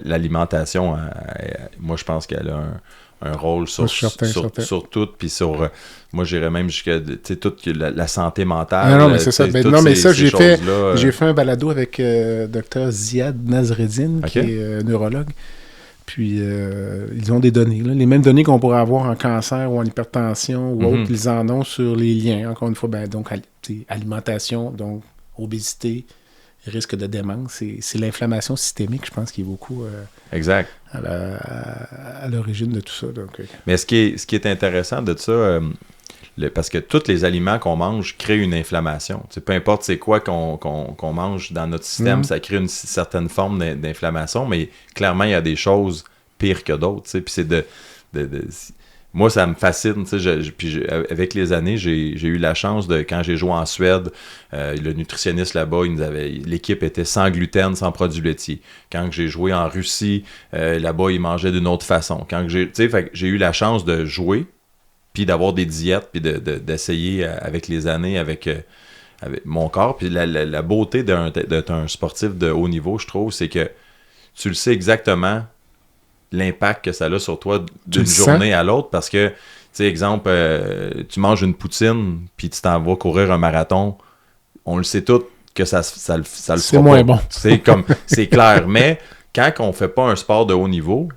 l'alimentation, moi, je pense qu'elle a rôle sur tout, puis sur... moi, j'irais même jusqu'à toute la santé mentale. Non, mais c'est ça. Mais ça, j'ai fait un balado avec Dr Ziad Nasreddine, qui est neurologue. Puis, ils ont des données. Là. Les mêmes données qu'on pourrait avoir en cancer ou en hypertension ou autre, ils en ont sur les liens. Encore une fois, donc alimentation, donc obésité, risque de démence. C'est l'inflammation systémique, je pense, qui est beaucoup exact. À l'origine de tout ça. Donc, mais ce qui est intéressant de ça, parce que tous les aliments qu'on mange créent une inflammation. Peu importe c'est quoi qu'on mange dans notre système, ça crée une certaine forme d'inflammation, mais clairement, il y a des choses pires que d'autres. Puis c'est moi, ça me fascine. Avec les années, j'ai eu la chance de, quand j'ai joué en Suède, le nutritionniste là-bas, l'équipe était sans gluten, sans produits laitiers. Quand j'ai joué en Russie, là-bas, ils mangeaient d'une autre façon. J'ai eu la chance de jouer, puis d'avoir des diètes, puis d'essayer avec les années, avec mon corps. Puis la beauté d'être un sportif de haut niveau, je trouve, c'est que tu le sais exactement l'impact que ça a sur toi d'une journée à l'autre, parce que, tu sais, exemple, tu manges une poutine, puis tu t'en vas courir un marathon, on le sait tous que ça le c'est moins bon. C'est clair, mais quand on fait pas un sport de haut niveau,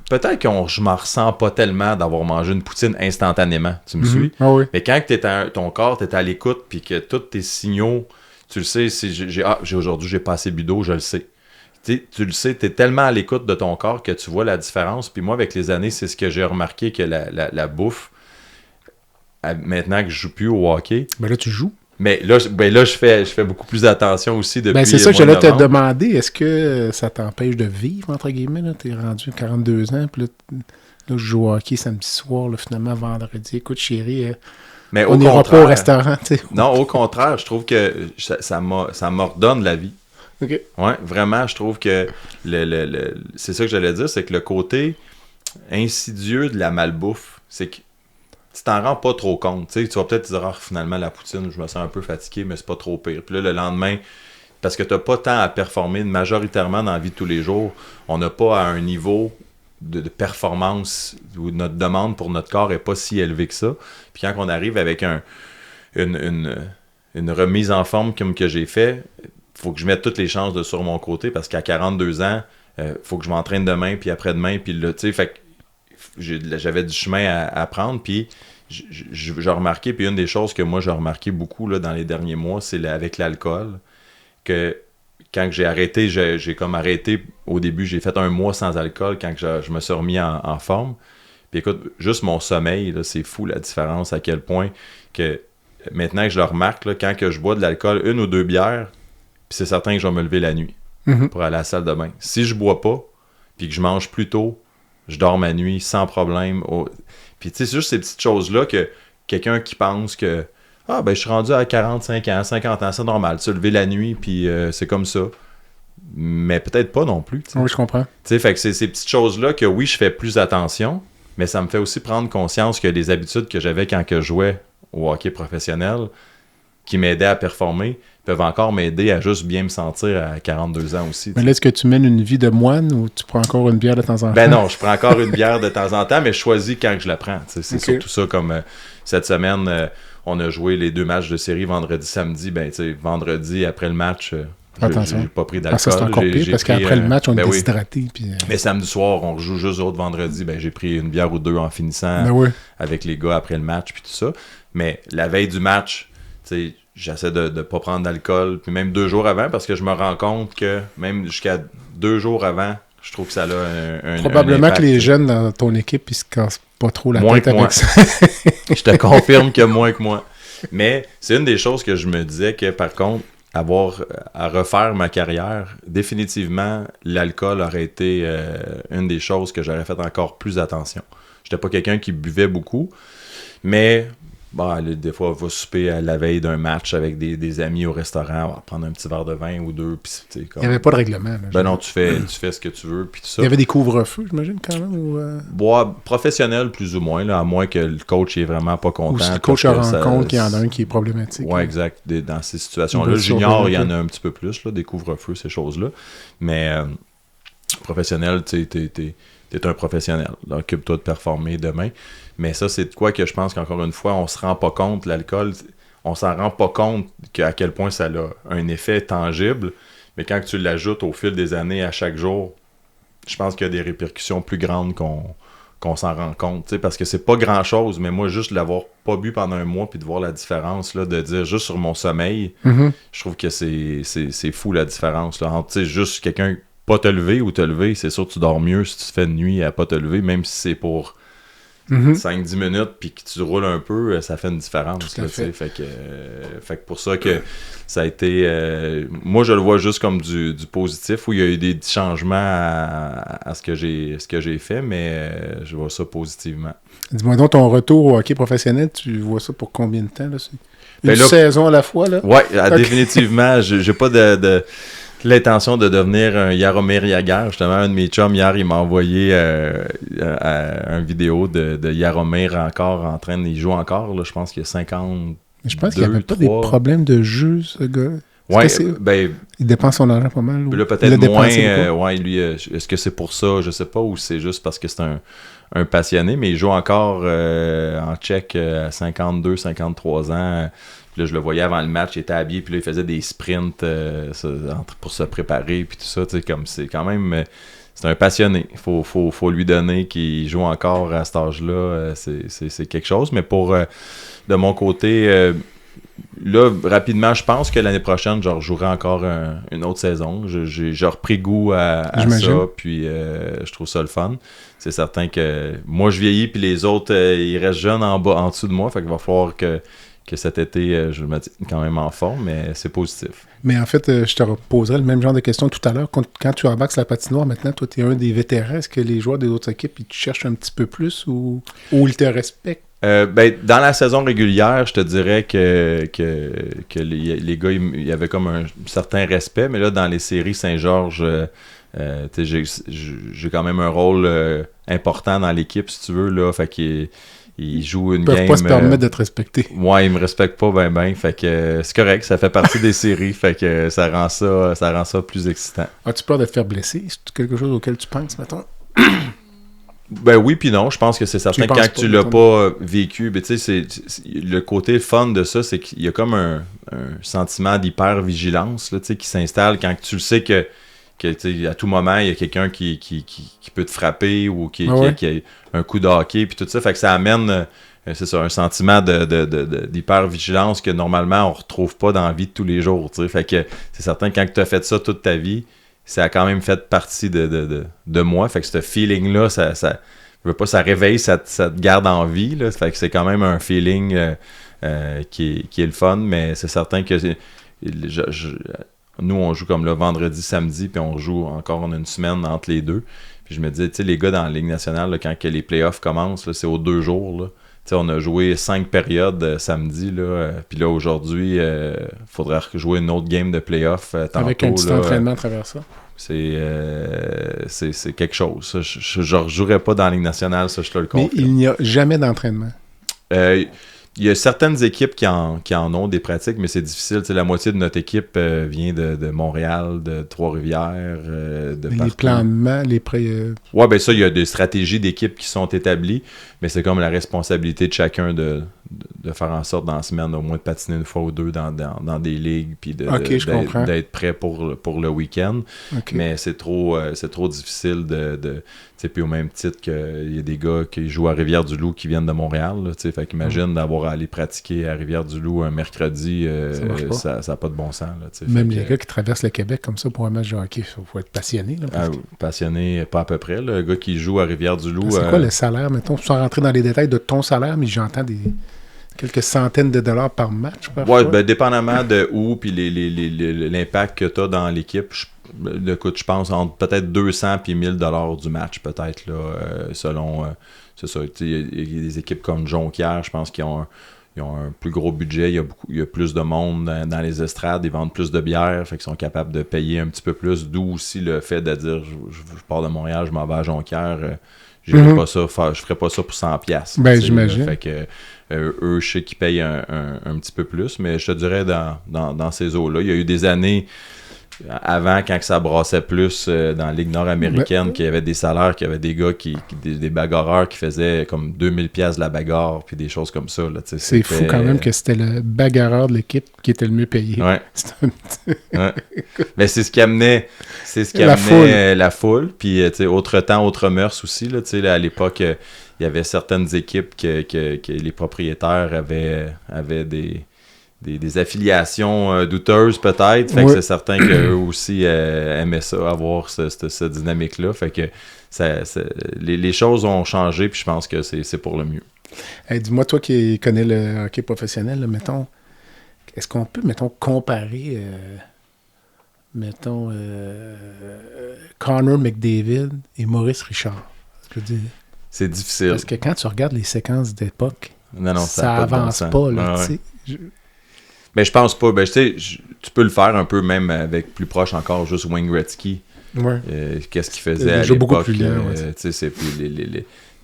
peut-être que je m'en ressens pas tellement d'avoir mangé une poutine instantanément, tu me suis? Ah oui. Mais quand ton corps est à l'écoute, puis que tous tes signaux, tu le sais, aujourd'hui j'ai pas assez bu d'eau, je le sais. Tu le sais, tu es tellement à l'écoute de ton corps que tu vois la différence. Puis moi, avec les années, c'est ce que j'ai remarqué, que la bouffe, maintenant que je joue plus au hockey... Ben là, tu joues. Mais là, je fais beaucoup plus attention aussi depuis... c'est ça que j'allais te demander. Est-ce que ça t'empêche de vivre, entre guillemets? Tu es rendu 42 ans, puis là, je joue au hockey samedi soir, là, finalement, vendredi. Écoute, chérie, mais on n'ira pas au restaurant. T'sais. Non, au contraire, je trouve que ça m'ordonne la vie. Okay. Ouais, vraiment, je trouve que c'est ça que j'allais dire, c'est que le côté insidieux de la malbouffe, c'est que tu t'en rends pas trop compte. Tu vas peut-être te dire, finalement, la poutine, je me sens un peu fatigué, mais c'est pas trop pire. Puis là, le lendemain, parce que t'as pas tant à performer majoritairement dans la vie de tous les jours, on n'a pas à un niveau de performance où notre demande pour notre corps est pas si élevée que ça. Puis quand on arrive avec une remise en forme comme que j'ai fait, faut que je mette toutes les chances sur mon côté, parce qu'à 42 ans, faut que je m'entraîne demain, puis après-demain, puis là, tu sais, fait que j'avais du chemin à prendre, puis j'ai remarqué, puis une des choses que moi j'ai remarqué beaucoup là, dans les derniers mois, c'est avec l'alcool, que quand j'ai arrêté, j'ai comme arrêté, au début, j'ai fait 1 mois sans alcool quand je me suis remis en forme, puis écoute, juste mon sommeil, là, c'est fou la différence, à quel point que maintenant que je le remarque, là, quand que je bois de l'alcool, 1 ou 2 bières, puis c'est certain que je vais me lever la nuit pour aller à la salle de bain. Si je bois pas, puis que je mange plus tôt, je dors ma nuit sans problème. Puis tu sais, c'est juste ces petites choses-là que quelqu'un qui pense que je suis rendu à 45 ans, 50 ans, c'est normal, se lever la nuit, puis c'est comme ça. Mais peut-être pas non plus. T'sais. Oui, je comprends. Tu sais, fait que c'est ces petites choses-là que oui, je fais plus attention, mais ça me fait aussi prendre conscience que les habitudes que j'avais quand que je jouais au hockey professionnel, qui m'aidaient à performer, peuvent encore m'aider à juste bien me sentir à 42 ans aussi. Mais là, est-ce que tu mènes une vie de moine ou tu prends encore une bière de temps en temps? Ben non, je prends encore une bière de temps en temps, mais je choisis quand que je la prends. C'est surtout ça, comme cette semaine, on a joué les 2 matchs de série vendredi, samedi. Ben, vendredi, après le match, j'ai pas pris d'alcool. Ça, c'est encore pire, parce qu'après le match, on est déshydraté. Puis, Mais samedi soir, on rejoue juste autre vendredi. Ben, j'ai pris une bière ou 2 en finissant avec les gars après le match, puis tout ça. Mais la veille du match, tu sais, j'essaie de ne pas prendre d'alcool, puis même 2 jours avant, parce que je me rends compte que même jusqu'à 2 jours avant, je trouve que ça a un probablement impact. Que les jeunes dans ton équipe, ils se cassent pas trop la tête avec ça. Je te confirme que moins que moi. Mais c'est une des choses que je me disais que, par contre, avoir à refaire ma carrière, définitivement, l'alcool aurait été une des choses que j'aurais fait encore plus attention. J'étais pas quelqu'un qui buvait beaucoup, mais... des fois, on va souper à la veille d'un match avec des amis au restaurant, on va prendre un petit verre de vin ou 2. Pis, comme... Il n'y avait pas de règlement. Là, non, tu fais ce que tu veux. Puis tout ça. Il y avait des couvre-feux, j'imagine, quand même? Ou professionnel, plus ou moins, là, à moins que le coach est vraiment pas content. Ou si le coach se rend compte qu'il y en a un qui est problématique. Oui, exact. Dans ces situations-là. Junior, il y en a un petit peu plus, là, des couvre-feux, ces choses-là. Mais professionnel, tu sais, t'es un professionnel. Occupe-toi de performer demain. Mais ça, c'est de quoi que je pense qu'encore une fois, on se rend pas compte, l'alcool, on s'en rend pas compte à quel point ça a un effet tangible. Mais quand tu l'ajoutes au fil des années, à chaque jour, je pense qu'il y a des répercussions plus grandes qu'on s'en rend compte. T'sais, parce que c'est pas grand-chose, mais moi, juste l'avoir pas bu pendant un mois puis de voir la différence, là, de dire juste sur mon sommeil, je trouve que c'est fou la différence. Là, entre juste quelqu'un pas te lever ou te lever, c'est sûr que tu dors mieux si tu fais de nuit à pas te lever, même si c'est pour 5-10 minutes puis que tu roules un peu, ça fait une différence. Là, fait que pour ça que ça a été... moi, je le vois juste comme du positif, où il y a eu des changements à ce que j'ai fait, mais je vois ça positivement. Dis-moi donc, ton retour au hockey professionnel, tu vois ça pour combien de temps? Là? Une saison à la fois? Là? Oui, définitivement. J'ai pas de l'intention de devenir un Jaromir Jagr. Justement, un de mes chums, hier, il m'a envoyé une vidéo de Jaromir encore en train de... Il joue encore, là, je pense qu'il y a 50... Je pense qu'il n'y avait pas des problèmes de jeu, ce gars. Ouais, il dépense son argent pas mal. Là, peut-être moins. Lui, est-ce que c'est pour ça? Je sais pas, ou c'est juste parce que c'est un passionné, mais il joue encore en Tchèque à 52, 53 ans. Puis là, je le voyais avant le match, il était habillé, puis là, il faisait des sprints pour se préparer, puis tout ça. Comme c'est quand même... c'est un passionné. Il faut lui donner qu'il joue encore à cet âge-là. C'est quelque chose. Mais de mon côté... là, rapidement, je pense que l'année prochaine, je rejouerai encore une autre saison. J'ai repris goût à ça, puis je trouve ça le fun. C'est certain que moi, je vieillis, puis les autres, ils restent jeunes en dessous de moi. Fait qu'il va falloir que cet été, je me tienne quand même en forme, mais c'est positif. Mais en fait, je te reposerai le même genre de questions tout à l'heure. Quand tu embarques sur la patinoire, maintenant, toi, tu es un des vétérans. Est-ce que les joueurs des autres équipes, ils te cherchent un petit peu plus ou ils te respectent? Dans la saison régulière, je te dirais que les gars, il y avait comme un certain respect, mais là, dans les séries Saint-Georges, j'ai quand même un rôle important dans l'équipe, si tu veux, là, fait qu'il joue une game... Ils peuvent pas se permettre de te respecter. Ouais, ils me respectent pas ben, fait que c'est correct, ça fait partie des séries, fait que ça rend ça plus excitant. As-tu peur de te faire blesser? C'est quelque chose auquel tu penses, mettons? Ben oui puis non, je pense que c'est certain que quand tu l'as pas vécu, ben tu sais, le côté fun de ça, c'est qu'il y a comme un sentiment d'hyper-vigilance là, tu sais, qui s'installe quand tu le sais que à tout moment, il y a quelqu'un qui peut te frapper ou qui a un coup de hockey, puis tout ça, fait que ça amène c'est ça, un sentiment d'hyper-vigilance que normalement on retrouve pas dans la vie de tous les jours, tu sais, fait que c'est certain que quand tu as fait ça toute ta vie, ça a quand même fait partie de moi. Fait que ce feeling-là, ça réveille, ça te garde en vie. Là. Fait que c'est quand même un feeling qui est le fun, mais c'est certain que nous, on joue comme le vendredi, samedi, puis on joue encore une semaine entre les deux. Puis je me disais, tu sais, les gars dans la Ligue nationale, là, quand les playoffs commencent, là, c'est aux 2 jours. Là. On a joué 5 périodes samedi, là, puis là, aujourd'hui, il faudrait jouer une autre game de playoff tantôt. Avec un petit entraînement à travers ça. C'est quelque chose. Ça, je ne rejouerais pas dans la Ligue nationale, ça, je te le confirme. Mais il n'y a jamais d'entraînement. Il y a certaines équipes qui en ont des pratiques, mais c'est difficile. La moitié de notre équipe vient de Montréal, de Trois-Rivières, de partout. Les plans de match, les prêts... Ouais, ben ça, il y a des stratégies d'équipe qui sont établies, mais c'est comme la responsabilité de chacun de faire en sorte dans la semaine au moins de patiner une fois ou deux dans des ligues, puis d'être prêt pour le week-end. Okay. Mais c'est trop difficile puis au même titre qu'il y a des gars qui jouent à Rivière-du-Loup qui viennent de Montréal, là, fait qu'imagine d'avoir à aller pratiquer à Rivière-du-Loup un mercredi, ça n'a pas de bon sens. Là, même les gars qui traversent le Québec comme ça pour un match de hockey, il faut être passionné. Là, passionné, pas à peu près. Là, le gars qui joue à Rivière-du-Loup... C'est quoi le salaire, mettons, sans rentrer dans les détails de ton salaire, mais j'entends quelques centaines de dollars par match. Oui, ben, dépendamment de où, puis l'impact que tu as dans l'équipe, je pense entre peut-être 200 et 1000 $ du match, peut-être, là, selon... c'est ça, il y a des équipes comme Jonquière, je pense qu'ils ont un plus gros budget, il y a plus de monde dans les estrades, ils vendent plus de bière, fait qu'ils sont capables de payer un petit peu plus, d'où aussi le fait de dire, je pars de Montréal, je m'en vais à Jonquière, je ferai pas ça pour 100$. Ben, j'imagine. Fait que eux, je sais qu'ils payent un petit peu plus, mais je te dirais dans ces eaux-là, il y a eu des années avant, quand ça brassait plus dans la Ligue nord-américaine, qu'il y avait des salaires, qu'il y avait des gars, des bagarreurs qui faisaient comme 2000$ la bagarre, puis des choses comme ça. Là, c'est fou quand même que c'était le bagarreur de l'équipe qui était le mieux payé. Ouais. Ouais. Mais c'est ce qui amenait, la foule. Puis, autre temps, autre mœurs aussi. Là, à l'époque, il y avait certaines équipes que les propriétaires avaient des affiliations douteuses peut-être, fait que c'est certain qu'eux aussi aimaient ça, avoir cette dynamique-là, fait que les choses ont changé, puis je pense que c'est pour le mieux. Hey, dis-moi, toi qui connais le hockey professionnel, là, mettons, est-ce qu'on peut, comparer, Connor McDavid et Maurice Richard? Je veux dire, c'est difficile. Parce que quand tu regardes les séquences d'époque, non, ça avance pas, là, tu sais. Mais je pense pas. Tu peux le faire un peu même avec plus proche encore, juste Wayne Gretzky. Ouais. Qu'est-ce qu'il faisait à l'époque? Beaucoup plus loin,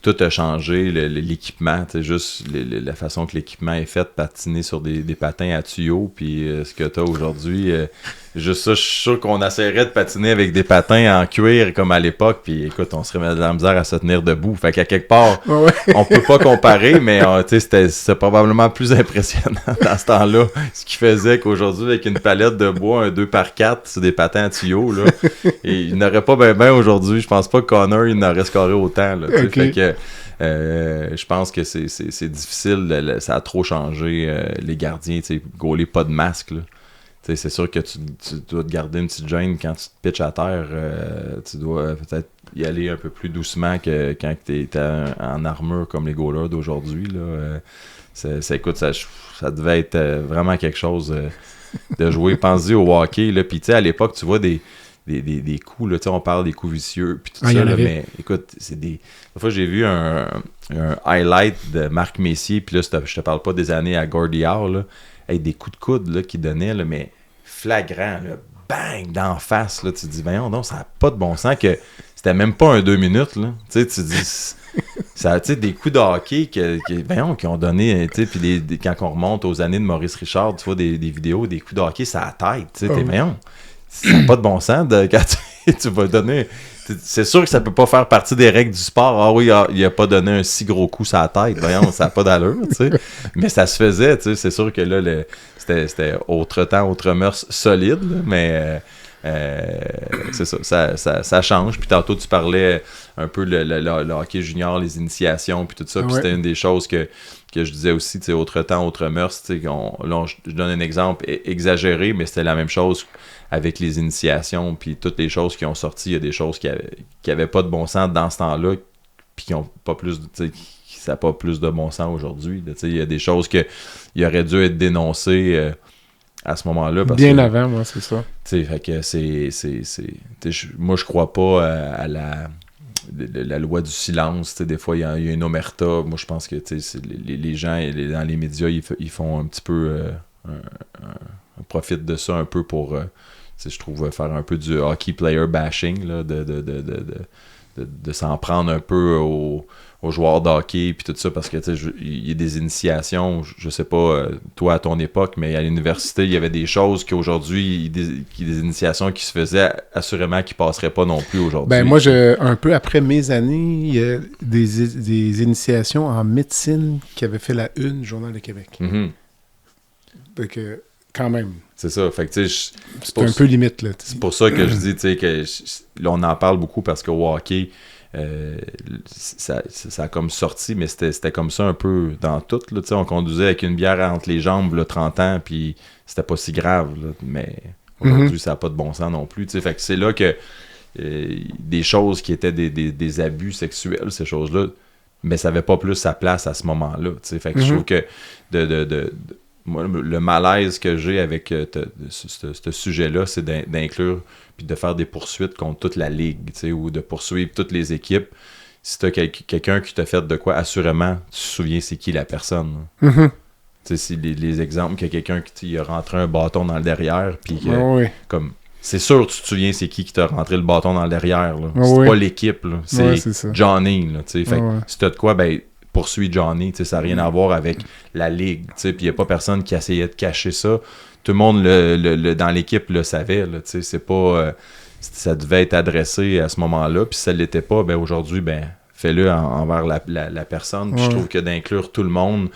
tout a changé, l'équipement, juste la façon que l'équipement est fait, patiner sur des patins à tuyaux, puis ce que tu as aujourd'hui, juste ça, je suis sûr qu'on essaierait de patiner avec des patins en cuir comme à l'époque, puis écoute, on serait de la misère à se tenir debout. Fait qu'à quelque part, on peut pas comparer, mais c'était probablement plus impressionnant dans ce temps-là, ce qui faisait qu'aujourd'hui, avec une palette de bois, un 2x4, c'est des patins à tuyaux, là, et il n'aurait pas bien aujourd'hui, je pense pas que Connor, il n'aurait scoré autant, là, fait que je pense que c'est difficile, ça a trop changé, les gardiens, goaler pas de masque, là. C'est sûr que tu dois te garder une petite gêne quand tu te pitches à terre, tu dois peut-être y aller un peu plus doucement que quand tu es en armure comme les goalers d'aujourd'hui, là. Écoute, ça devait être vraiment quelque chose de jouer. Pense-y au hockey, là, puis à l'époque, tu vois des coups, là, on parle des coups vicieux, puis tout ça, là, mais écoute, des fois j'ai vu un highlight de Marc Messier, puis là, je te parle pas des années à Gordie Howe, là, avec des coups de coude là, qu'il donnait, là, mais flagrant, là, bang, d'en face, là, tu te dis, voyons donc, ça n'a pas de bon sens, que c'était même pas un 2 minutes, là, tu dis, ça a, des coups de hockey qui ont donné, puis quand on remonte aux années de Maurice Richard, tu vois des vidéos, des coups de hockey, ça a tête, tu sais, voyons, ça n'a pas de bon sens, quand tu vas donner... C'est sûr que ça peut pas faire partie des règles du sport. Ah oui, il a pas donné un si gros coup sur la tête. Voyons, ça n'a pas d'allure, tu sais. Mais ça se faisait, tu sais. C'est sûr que là, c'était autre temps, autre mœurs solide, là, mais c'est ça change. Puis tantôt, tu parlais un peu le hockey junior, les initiations, puis tout ça. Puis c'était une des choses que je disais aussi, tu sais, autre temps, autre mœurs. Tu sais, là, je donne un exemple exagéré, mais c'était la même chose avec les initiations, puis toutes les choses qui ont sorti. Il y a des choses qui avaient pas de bon sens dans ce temps-là, puis qui ont pas plus, ça n'a pas plus de bon sens aujourd'hui. Il y a des choses qui auraient dû être dénoncées à ce moment-là. Bien avant, moi, c'est ça. Fait que moi, je crois pas à la loi du silence. Des fois, il y a une omerta. Moi, je pense que les gens dans les médias, ils font un petit peu... profitent de ça un peu pour... je trouve faire un peu du hockey player bashing, là, de s'en prendre un peu aux joueurs de hockey puis tout ça, parce que il y a des initiations, je sais pas toi à ton époque, mais à l'université il y avait des choses qu'aujourd'hui des initiations qui se faisaient assurément qui passeraient pas non plus aujourd'hui. Ben moi un peu après mes années, il y a des initiations en médecine qui avaient fait la une du Journal de Québec. Mm-hmm. Donc quand même. C'est ça, fait que c'est un peu limite, là. C'est pour ça que je dis, que là, on en parle beaucoup parce qu'au hockey, ça a comme sorti, mais c'était comme ça un peu dans tout, là, on conduisait avec une bière entre les jambes, là, 30 ans, puis c'était pas si grave, là, mais aujourd'hui, ça n'a pas de bon sens non plus, fait que c'est là que des choses qui étaient des abus sexuels, ces choses-là, mais ça n'avait pas plus sa place à ce moment-là, fait que je trouve que moi, le malaise que j'ai avec ce sujet-là, c'est d'inclure puis de faire des poursuites contre toute la ligue, ou de poursuivre toutes les équipes. Si tu as quelqu'un qui t'a fait de quoi, assurément, tu te souviens c'est qui la personne. Mm-hmm. Si les exemples qu'il y a quelqu'un qui a rentré un bâton dans le derrière, puis comme c'est sûr tu te souviens c'est qui t'a rentré le bâton dans le derrière. Là. C'est pas l'équipe, là. C'est Johnny. Là, fait si tu as de quoi, ben poursuit Johnny. Ça n'a rien à voir avec la ligue. Puis il n'y a pas personne qui essayait de cacher ça. Tout le monde dans l'équipe le savait. Là, c'est pas, ça devait être adressé à ce moment-là. Puis si ça ne l'était pas, ben aujourd'hui, fais-le envers la personne. Puis je trouve que d'inclure tout le monde,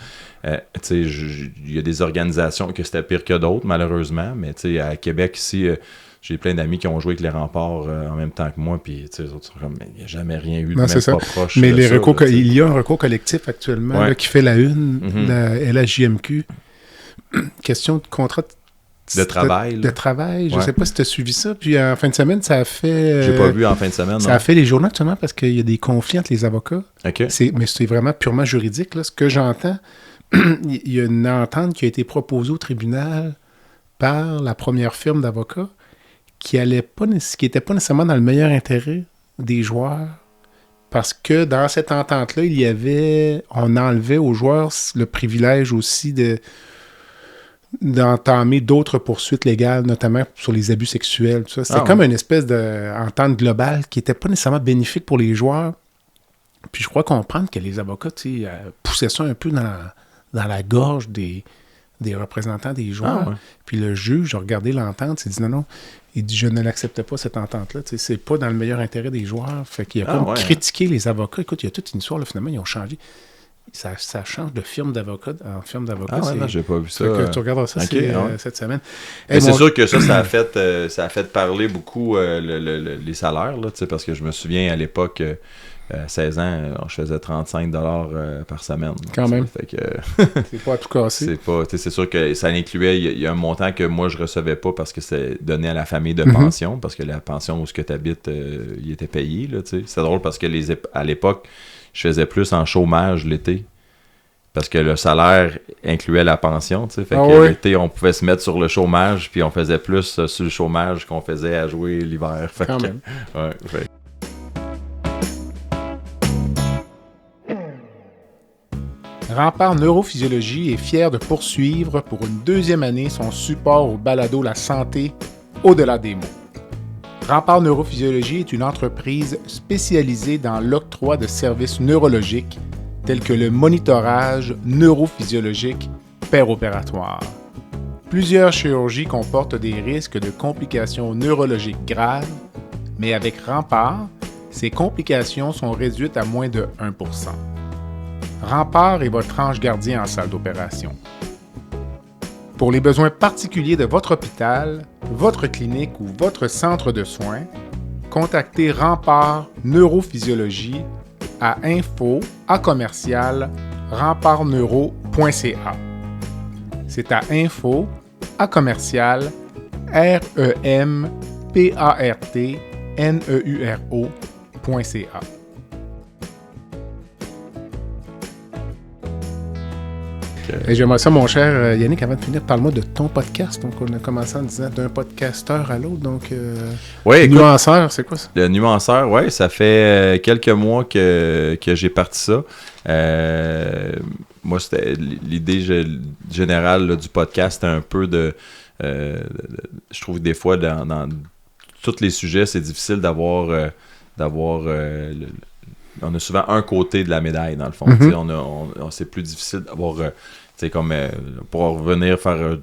il y a des organisations que c'était pire que d'autres, malheureusement. Mais à Québec, ici, j'ai plein d'amis qui ont joué avec les Remparts en même temps que moi. Puis les autres sont comme, il n'y a jamais rien eu de même pas proche. Mais il y a un recours collectif actuellement là, qui fait la une, la LHJMQ. Question de contrat de travail. De travail. Je ne sais pas si tu as suivi ça. Puis en fin de semaine, ça a fait... J'ai pas vu en fin de semaine, Ça a fait les journaux actuellement parce qu'il y a des conflits entre les avocats. OK. Mais c'est vraiment purement juridique. Là. Ce que j'entends, il y a une entente qui a été proposée au tribunal par la première firme d'avocats qui n'était pas nécessairement dans le meilleur intérêt des joueurs. Parce que dans cette entente-là, on enlevait aux joueurs le privilège aussi d'entamer d'autres poursuites légales, notamment sur les abus sexuels. Tout ça. C'était comme une espèce d'entente globale qui n'était pas nécessairement bénéfique pour les joueurs. Puis je crois comprendre que les avocats poussaient ça un peu dans la gorge des représentants des joueurs. Puis le juge a regardé l'entente, il dit non, il dit je ne l'accepte pas cette entente-là. C'est pas dans le meilleur intérêt des joueurs. Fait qu'il a critiqué les avocats. Écoute, il y a toute une histoire, là, finalement, ils ont changé. Ça change de firme d'avocat en firme d'avocat. Non, j'ai pas vu ça. Tu regarderas ça cette semaine. Mais c'est sûr que ça a fait parler beaucoup les salaires, là, parce que je me souviens à l'époque, à 16 ans, je faisais 35$ par semaine. Quand même. Fait que, c'est pas à tout casser. C'est sûr que ça incluait, il y a un montant que moi je recevais pas parce que c'est donné à la famille de pension, parce que la pension où tu habites, il était payé. Là, c'est drôle parce que à l'époque, je faisais plus en chômage l'été. Parce que le salaire incluait la pension, tu sais. Fait que l'été, on pouvait se mettre sur le chômage, puis on faisait plus sur le chômage qu'on faisait à jouer l'hiver. Fait quand même. Rempart Neurophysiologie est fier de poursuivre pour une deuxième année son support au balado La santé au-delà des mots. Rempart Neurophysiologie est une entreprise spécialisée dans l'octroi de services neurologiques tels que le monitorage neurophysiologique péropératoire. Plusieurs chirurgies comportent des risques de complications neurologiques graves, mais avec Rempart, ces complications sont réduites à moins de 1%. Rempart est votre ange gardien en salle d'opération. Pour les besoins particuliers de votre hôpital, votre clinique ou votre centre de soins, contactez Rempart Neurophysiologie à info@rempartneuro.ca. C'est à info@rempartneuro.ca. Et j'aimerais ça, mon cher Yannick, avant de finir, parle-moi de ton podcast. Donc, on a commencé en disant d'un podcasteur à l'autre. Donc, Nuanceur, c'est quoi ça? Le Nuanceur, oui, ça fait quelques mois que j'ai parti ça. Moi, c'était l'idée générale là, du podcast, c'était un peu je trouve des fois, dans tous les sujets, c'est difficile d'avoir on a souvent un côté de la médaille, dans le fond. C'est plus difficile d'avoir... comme pour revenir faire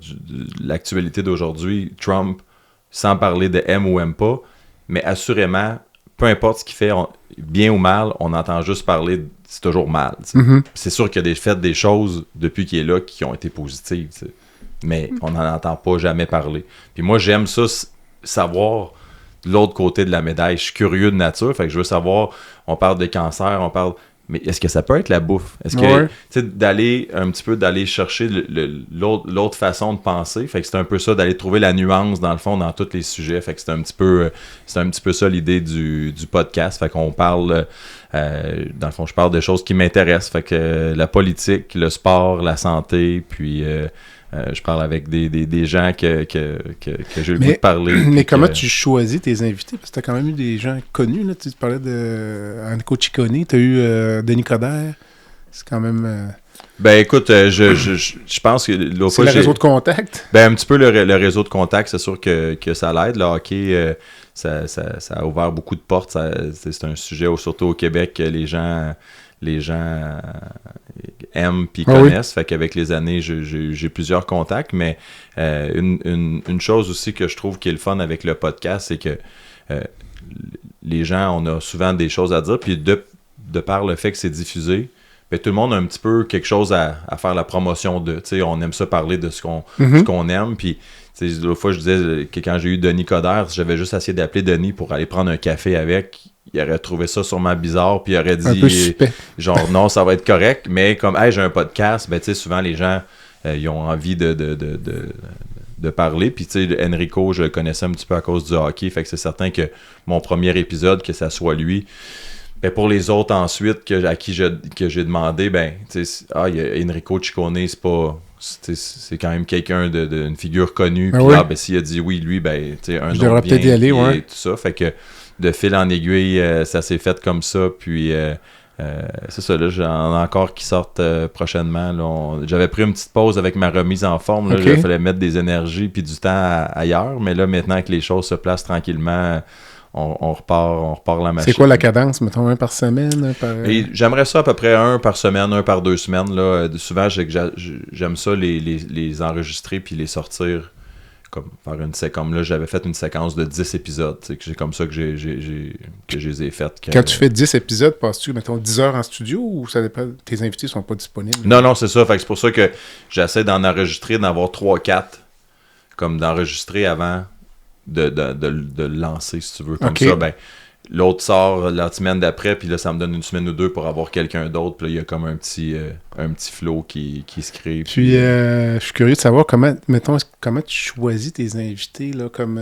l'actualité d'aujourd'hui, Trump, sans parler de aime ou aime pas, mais assurément, peu importe ce qu'il fait, bien ou mal, on entend juste parler, c'est toujours mal. C'est sûr qu'il a fait des choses depuis qu'il est là qui ont été positives, mais on n'en entend pas jamais parler. Puis moi, j'aime ça, savoir l'autre côté de la médaille. Je suis curieux de nature, fait que je veux savoir, on parle de cancer, mais est-ce que ça peut être la bouffe? Est-ce que, d'aller chercher l'autre façon de penser, fait que c'est un peu ça, d'aller trouver la nuance, dans le fond, dans tous les sujets, fait que c'est un petit peu ça l'idée du podcast, fait qu'on parle, dans le fond, je parle de choses qui m'intéressent, fait que la politique, le sport, la santé, puis... je parle avec des gens que j'ai le goût de parler. Mais comment tu choisis tes invités? Parce que tu as quand même eu des gens connus. Là. Tu parlais d'Enrico Ciccone, tu as eu Denis Coderre. C'est quand même... Ben écoute, je pense que... C'est le réseau de contact? Ben un petit peu le réseau de contact, c'est sûr que ça l'aide. Le hockey, ça a ouvert beaucoup de portes. C'est un sujet, surtout au Québec, que les gens aiment puis connaissent. Fait qu'avec les années, j'ai plusieurs contacts. Mais une chose aussi que je trouve qui est le fun avec le podcast, c'est que les gens, on a souvent des choses à dire. Puis de par le fait que c'est diffusé, ben, tout le monde a un petit peu quelque chose à faire la promotion de. T'sais, on aime ça parler de ce qu'on aime. Puis l'autre fois, je disais que quand j'ai eu Denis Coderre, j'avais juste essayé d'appeler Denis pour aller prendre un café avec. Il aurait trouvé ça sûrement bizarre, puis il aurait dit un peu suspect. Genre non, ça va être correct. Mais comme hey, j'ai un podcast, ben souvent les gens ils ont envie de parler. Puis tu sais, Enrico, je le connaissais un petit peu à cause du hockey. Fait que c'est certain que mon premier épisode, que ça soit lui. Ben pour les autres ensuite à qui j'ai demandé, ben tu sais, il y a Enrico Ciccone, c'est quand même quelqu'un d'une figure connue. Puis là, ben s'il a dit oui, lui, ben tu sais, un je nom devrais peut-être y aller, et tout ça. Fait que de fil en aiguille, ça s'est fait comme ça. Puis c'est ça, là, j'en ai encore qui sortent prochainement. Là, j'avais pris une petite pause avec ma remise en forme. Là, il fallait mettre des énergies puis du temps ailleurs. Mais là, maintenant que les choses se placent tranquillement, on repart la machine. C'est quoi la cadence, mettons, un par semaine? Et j'aimerais ça à peu près un par semaine, un par 2 semaines. Là. Souvent, j'aime ça les enregistrer puis les sortir. Comme là, j'avais fait une séquence de 10 épisodes. C'est comme ça que je les ai faites. Quand tu fais 10 épisodes, passes-tu, mettons, 10 heures en studio ou ça dépend, tes invités sont pas disponibles? Non, c'est ça. Fait que c'est pour ça que j'essaie d'en enregistrer, d'en avoir 3-4, comme d'enregistrer avant de le lancer, si tu veux. Comme ça, ben, l'autre sort la semaine d'après, puis là, ça me donne une semaine ou deux pour avoir quelqu'un d'autre. Puis là, il y a comme un petit flow qui se crée. Puis, je suis curieux de savoir comment tu choisis tes invités, là, comme,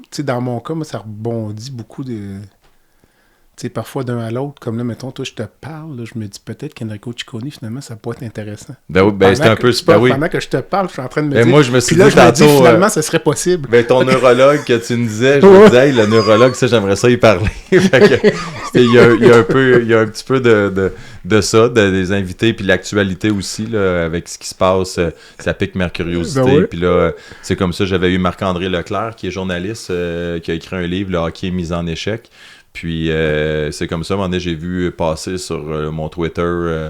tu sais, dans mon cas, moi, ça rebondit beaucoup de... Tu sais, parfois d'un à l'autre, comme là, mettons, toi, je te parle, là, je me dis peut-être qu'Enrico Ciccone, finalement, ça peut être intéressant. Ben c'était un peu super, oui. Pendant que je te parle, je suis en train de me dire... moi, je me suis puis là, dit je me dis, finalement, ça serait possible. Ben, ton neurologue que tu me disais, je me disais, hey, le neurologue, ça, j'aimerais ça y parler. Fait que, il y a un petit peu de ça, des invités, puis l'actualité aussi, là, avec ce qui se passe, ça pique ma curiosité. Ben oui. Puis là, c'est comme ça, j'avais eu Marc-André Leclerc, qui est journaliste, qui a écrit un livre, Le hockey mis en échec. Puis c'est comme ça, à un moment donné, j'ai vu passer sur mon Twitter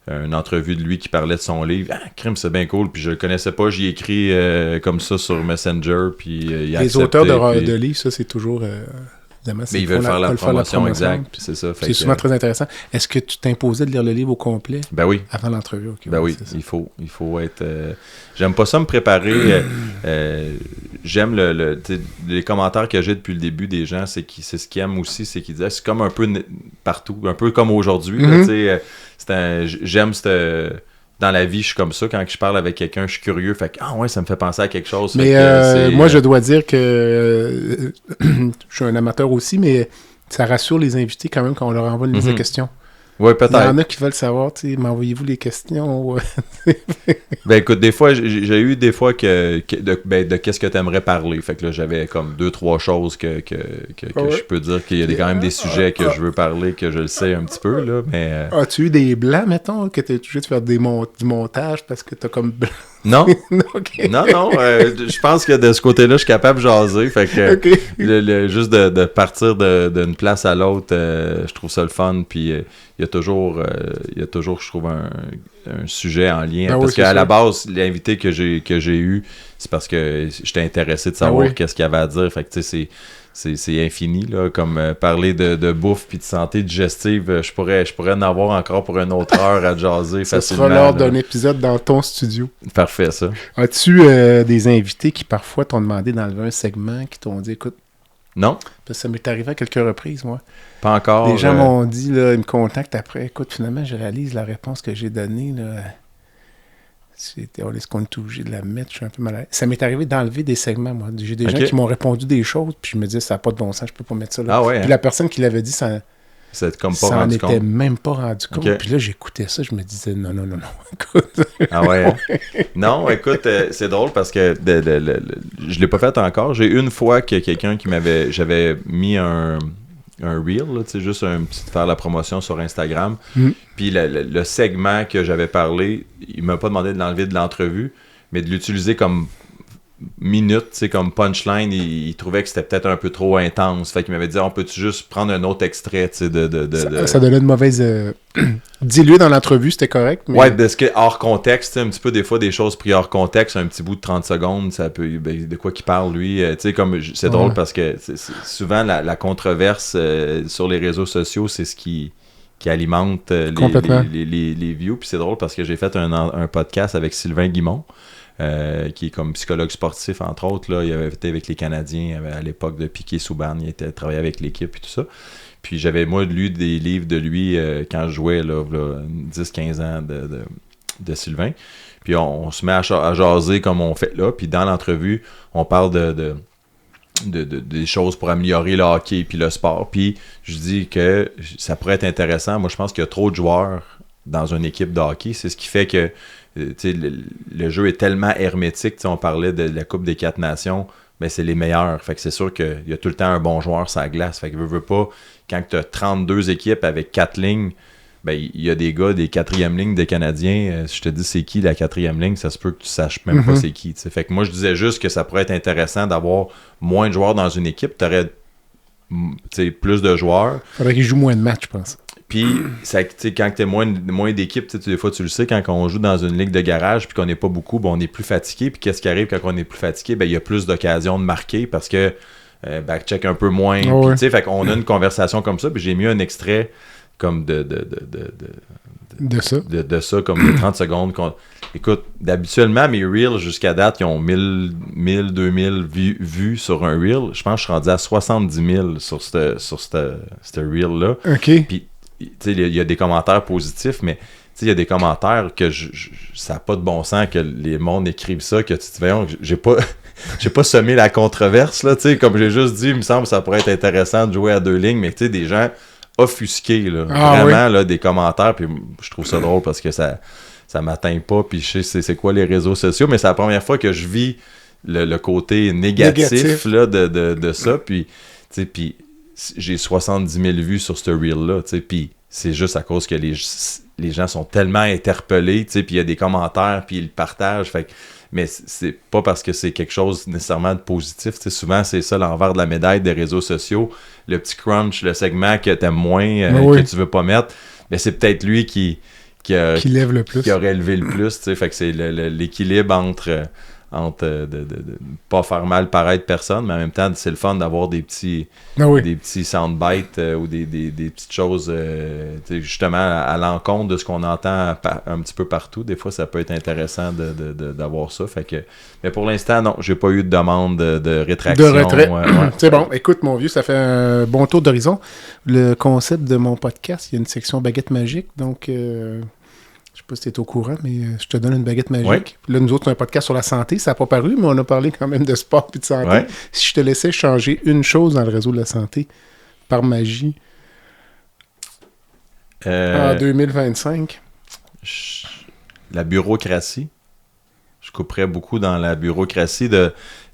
une entrevue de lui qui parlait de son livre. Ah, crime, c'est bien cool. Puis je le connaissais pas, j'y ai écrit comme ça sur Messenger. Puis il a accepté. Les auteurs de livres, ça, c'est toujours... mais ils veulent faire la promotion, exact. Puis c'est ça. C'est souvent très intéressant. Est-ce que tu t'imposais de lire le livre au complet? Ben oui. Avant l'entrevue? Okay, ben oui, il faut être... J'aime pas ça me préparer. J'aime les commentaires que j'ai depuis le début des gens, c'est ce qu'ils aiment aussi, c'est qu'ils disent c'est comme un peu partout, un peu comme aujourd'hui. J'aime dans la vie, je suis comme ça. Quand je parle avec quelqu'un, je suis curieux. Fait que, ça me fait penser à quelque chose. Mais moi, je dois dire que je suis un amateur aussi, mais ça rassure les invités quand même quand on leur envoie une liste de questions. Oui, peut-être. Il y en a qui veulent savoir, m'envoyez-vous les questions? Ben écoute, des fois, j'ai eu des fois de qu'est-ce que tu aimerais parler. Fait que là, j'avais comme 2-3 choses que je peux dire qu'il y a quand même des sujets que je veux parler, que je le sais un petit peu, là, mais... As-tu eu des blancs, mettons, que tu es obligé de faire du montage parce que t'as comme... Non. Okay. Non, je pense que de ce côté-là, je suis capable de jaser. Fait que juste de partir d'une place à l'autre, je trouve ça le fun. Puis il y a toujours, je trouve, un sujet en lien. Parce qu'à la base, l'invité que j'ai eu, c'est parce que j'étais intéressé de savoir qu'est-ce qu'il y avait à dire. Fait que tu sais, c'est infini, là, comme parler de bouffe puis de santé digestive, je pourrais en avoir encore pour une autre heure à jaser facilement. Ça sera lors d'un épisode dans ton studio. Parfait, ça. As-tu des invités qui parfois t'ont demandé d'enlever un segment, qui t'ont dit, écoute... Non. Parce que ça m'est arrivé à quelques reprises, moi. Pas encore. Les gens m'ont dit, là, ils me contactent après, écoute, finalement, je réalise la réponse que j'ai donnée, là... Est-ce qu'on est obligé de la mettre? Je suis un peu mal à l'aise. Ça m'est arrivé d'enlever des segments, moi. J'ai des gens qui m'ont répondu des choses, puis je me disais, ça n'a pas de bon sens, je peux pas mettre ça là. Puis la personne qui l'avait dit, ça n'en était même pas rendu compte. Puis là, j'écoutais ça, je me disais, non, écoute. Ah ouais? Hein? Non, écoute, c'est drôle parce que je l'ai pas fait encore. J'ai une fois que quelqu'un j'avais mis un reel, juste faire la promotion sur Instagram. Puis le segment que j'avais parlé, il m'a pas demandé de l'enlever de l'entrevue, mais de l'utiliser comme minutes, tu sais, comme punchline, il trouvait que c'était peut-être un peu trop intense. Fait qu'il m'avait dit, on peut-tu juste prendre un autre extrait, tu sais, Ça donnait une mauvaise... Dilué dans l'entrevue, c'était correct, mais... Ouais, de ce que hors contexte, un petit peu des fois des choses prises hors contexte, un petit bout de 30 secondes, ça peut... de quoi qu'il parle, lui, tu sais, comme... C'est drôle parce que c'est souvent la controverse sur les réseaux sociaux, c'est ce qui alimente les views. Puis c'est drôle parce que j'ai fait un podcast avec Sylvain Guimond, qui est comme psychologue sportif, entre autres. Là, il avait été avec les Canadiens à l'époque de Piquet-Souban. Il était travaillé avec l'équipe et tout ça. Puis j'avais, moi, lu des livres de lui quand je jouais, là 10-15 ans de Sylvain. Puis on se met à jaser comme on fait là. Puis dans l'entrevue, on parle des choses pour améliorer le hockey puis le sport. Puis je dis que ça pourrait être intéressant. Moi, je pense qu'il y a trop de joueurs dans une équipe de hockey. C'est ce qui fait que le jeu est tellement hermétique. On parlait de la Coupe des 4 Nations. Ben, c'est les meilleurs. Fait que c'est sûr qu'il y a tout le temps un bon joueur sur la glace. Fait que veut pas, quand tu as 32 équipes avec 4 lignes, ben, il y a des gars des 4e lignes des Canadiens. Si je te dis c'est qui la 4e ligne, ça se peut que tu saches même pas c'est qui. T'sais. Fait que moi, je disais juste que ça pourrait être intéressant d'avoir moins de joueurs dans une équipe. Tu aurais plus de joueurs. Faudrait qu'ils jouent moins de matchs, je pense. Puis, quand tu es moins d'équipes, des fois, tu le sais, quand on joue dans une ligue de garage puis qu'on n'est pas beaucoup, ben, on est plus fatigué. Puis, qu'est-ce qui arrive quand on est plus fatigué? Ben, il y a plus d'occasions de marquer parce que backcheck un peu moins. Oh, puis, fait qu'on a une conversation comme ça. Puis, j'ai mis un extrait comme de ça, comme de 30 secondes. Écoute, habituellement, mes reels jusqu'à date, ils ont 1000, 2000 vues sur un reel. Je pense que je suis rendu à 70 000 sur ce reel-là. OK. Puis, il y a des commentaires positifs, mais il y a des commentaires que ça n'a pas de bon sens que les mondes écrivent ça, que tu te dis, voyons, j'ai pas semé la controverse, là, comme j'ai juste dit, il me semble que ça pourrait être intéressant de jouer à 2 lignes, mais des gens offusqués, là, vraiment, là, des commentaires, puis je trouve ça drôle parce que ça m'atteint pas, puis je sais c'est quoi les réseaux sociaux, mais c'est la première fois que je vis le côté négatif. Là, de ça, puis j'ai 70 000 vues sur ce reel-là, puis c'est juste à cause que les gens sont tellement interpellés, puis il y a des commentaires, puis ils le partagent, mais c'est pas parce que c'est quelque chose nécessairement de positif, souvent c'est ça l'envers de la médaille des réseaux sociaux, le petit crunch, le segment que t'aimes moins, que tu veux pas mettre, mais c'est peut-être lui qui lève le plus, qui aurait levé le plus, fait que c'est l'équilibre entre de pas faire mal paraître personne, mais en même temps, c'est le fun d'avoir des petits soundbites ou des petites choses justement à l'encontre de ce qu'on entend un petit peu partout. Des fois, ça peut être intéressant d'avoir ça. Fait que, mais pour l'instant, non, j'ai pas eu de demande de rétraction. De retrait. C'est bon. Écoute, mon vieux, ça fait un bon tour d'horizon. Le concept de mon podcast, il y a une section baguette magique, donc... Je sais pas si tu es au courant, mais je te donne une baguette magique. Ouais. Là, nous autres, on a un podcast sur la santé. Ça n'a pas paru, mais on a parlé quand même de sport et de santé. Ouais. Si je te laissais changer une chose dans le réseau de la santé, par magie, en 2025... La bureaucratie. Je couperais beaucoup dans la bureaucratie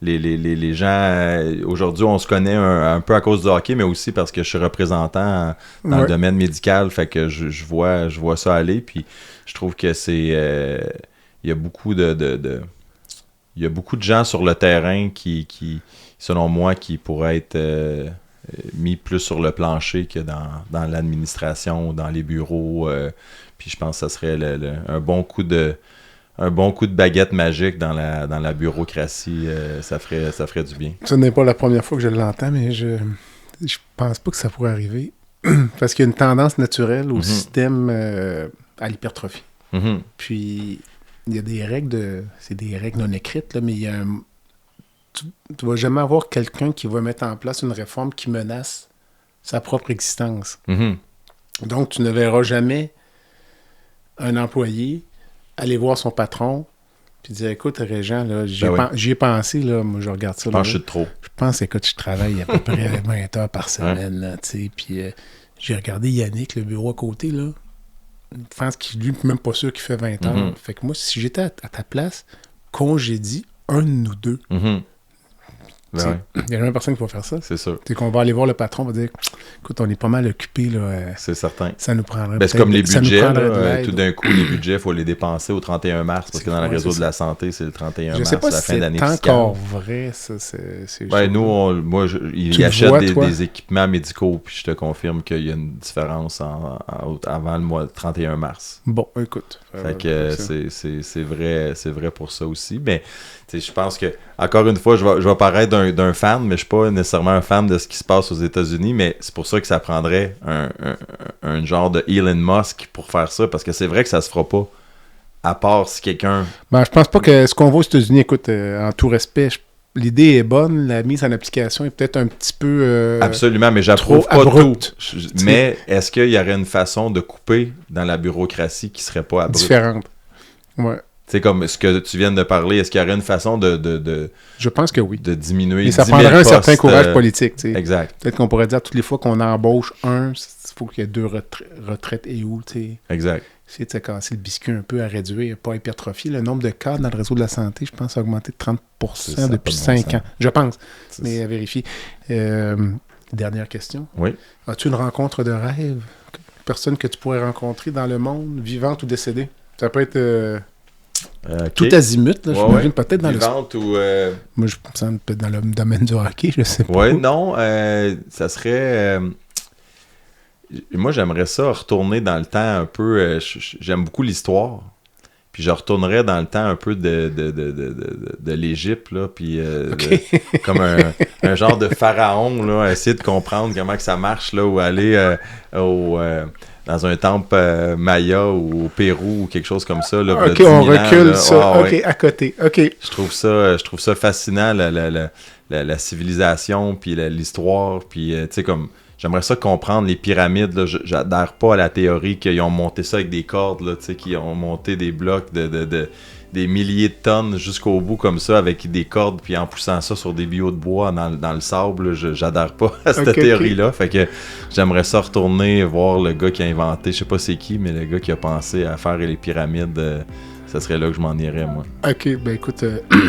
les gens. Aujourd'hui, on se connaît un peu à cause du hockey, mais aussi parce que je suis représentant dans le domaine médical. Fait que je vois ça aller. Puis je trouve que c'est. Il y a beaucoup il y a beaucoup de gens sur le terrain qui selon moi, qui pourraient être mis plus sur le plancher que dans l'administration, dans les bureaux. Puis je pense que ça serait un bon coup de baguette magique dans la bureaucratie, ça ferait du bien. Ce n'est pas la première fois que je l'entends, mais je pense pas que ça pourrait arriver. Parce qu'il y a une tendance naturelle au système à l'hypertrophie. Mm-hmm. Puis, il y a des règles c'est des règles non écrites, là, mais il y a tu vas jamais avoir quelqu'un qui va mettre en place une réforme qui menace sa propre existence. Mm-hmm. Donc, tu ne verras jamais un employé aller voir son patron puis dire, écoute, Régent, là, j'y ai pensé, là, moi, je regarde ça. Je pense que je suis trop. Je pense, écoute, je travaille à peu près 20 heures par semaine, là, tu sais, puis j'ai regardé Yannick, le bureau à côté, là, je pense qu'il, lui, même pas sûr qu'il fait 20 heures. Mm-hmm. Fait que moi, si j'étais à ta place, congédie un de nous deux. Mm-hmm. Ben Il n'y a jamais personne qui va faire ça. c'est sûr. C'est qu'on va aller voir le patron, on va dire écoute, on est pas mal occupé, là. C'est certain. Ça nous prendrait. Ben, c'est comme les ça nous budgets. prendrait Là, de l'aide. tout d'un coup, les budgets, il faut les dépenser au 31 mars parce que dans le réseau de la santé, c'est le 31 Je mars, sais pas la si fin d'année c'est fiscale. encore vrai, ça. C'est Ben, nous, ils Tu le achètent vois, toi? des équipements médicaux, puis je te confirme qu'il y a une différence avant le mois 31 mars. Bon, écoute. Fait que c'est vrai pour ça aussi. Mais je pense que, encore une fois, je vais paraître d'un fan, mais je suis pas nécessairement un fan de ce qui se passe aux États-Unis, mais c'est pour ça que ça prendrait un genre de Elon Musk pour faire ça, parce que c'est vrai que ça se fera pas, à part si quelqu'un... Ben, je pense pas que ce qu'on voit aux États-Unis, écoute, en tout respect, l'idée est bonne, la mise en application est peut-être un petit peu... Absolument, mais j'approuve trop pas abrupte. tout. Mais est-ce qu'il y aurait une façon de couper dans la bureaucratie qui serait pas abrupte? différente. Ouais. C'est comme ce que tu viens de parler, est-ce qu'il y aurait une façon de Je pense que oui. diminuer Mais ça 10 000 prendrait un certain postes, courage politique, tu sais. Exact, Peut-être qu'on pourrait dire toutes les fois qu'on embauche un, il faut qu'il y ait 2 retraites et où, tu sais. exact. Essayer de casser le biscuit un peu, à réduire, pas hypertrophier. Le nombre de cas dans le réseau de la santé, je pense, a augmenté de 30% Ça, depuis pas de bon 5 sens. ans. Je pense, C'est mais à vérifier. Dernière question. Oui. As-tu une rencontre de rêve? Une personne que tu pourrais rencontrer dans le monde, vivante ou décédée? Ça peut être OK. tout azimut, là, Ouais, j'imagine, ouais. peut-être dans Vivante ou... Moi, je pense peut-être dans le domaine du hockey, je sais pas. Ouais, non, ça serait... moi, j'aimerais ça retourner dans le temps un peu... j'aime beaucoup l'histoire. Puis je retournerais dans le temps un peu de l'Égypte, là, puis comme un genre de pharaon, là, essayer de comprendre comment que ça marche, là, ou aller dans un temple maya ou au Pérou ou quelque chose comme ça. Là, OK, de 10 000 on ans, recule là. ça. Ah, OK, ouais. à côté. OK. Je trouve ça fascinant, la civilisation, puis l'histoire, puis tu sais, comme... J'aimerais ça comprendre les pyramides. Là. J'adhère pas à la théorie qu'ils ont monté ça avec des cordes, là, qu'ils ont monté des blocs des milliers de tonnes jusqu'au bout comme ça avec des cordes, puis en poussant ça sur des billots de bois dans le sable. Là, j'adhère pas à cette théorie-là. Fait que j'aimerais ça retourner voir le gars qui a inventé, je sais pas c'est qui, mais le gars qui a pensé à faire les pyramides. Ça serait là que je m'en irais, moi. OK, ben écoute,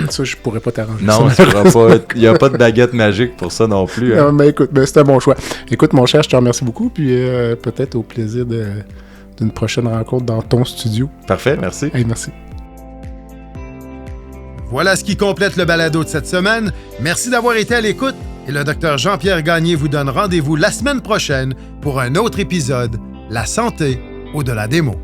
ça, je pourrais pas t'arranger. Non, ça, il n'y a pas de baguette magique pour ça non plus. Hein. Non, mais écoute, c'est un bon choix. Écoute, mon cher, je te remercie beaucoup, puis peut-être au plaisir d'une prochaine rencontre dans ton studio. Parfait, merci. Hey, merci. Voilà ce qui complète le balado de cette semaine. Merci d'avoir été à l'écoute et le Dr Jean-Pierre Gagné vous donne rendez-vous la semaine prochaine pour un autre épisode, La santé au-delà des mots.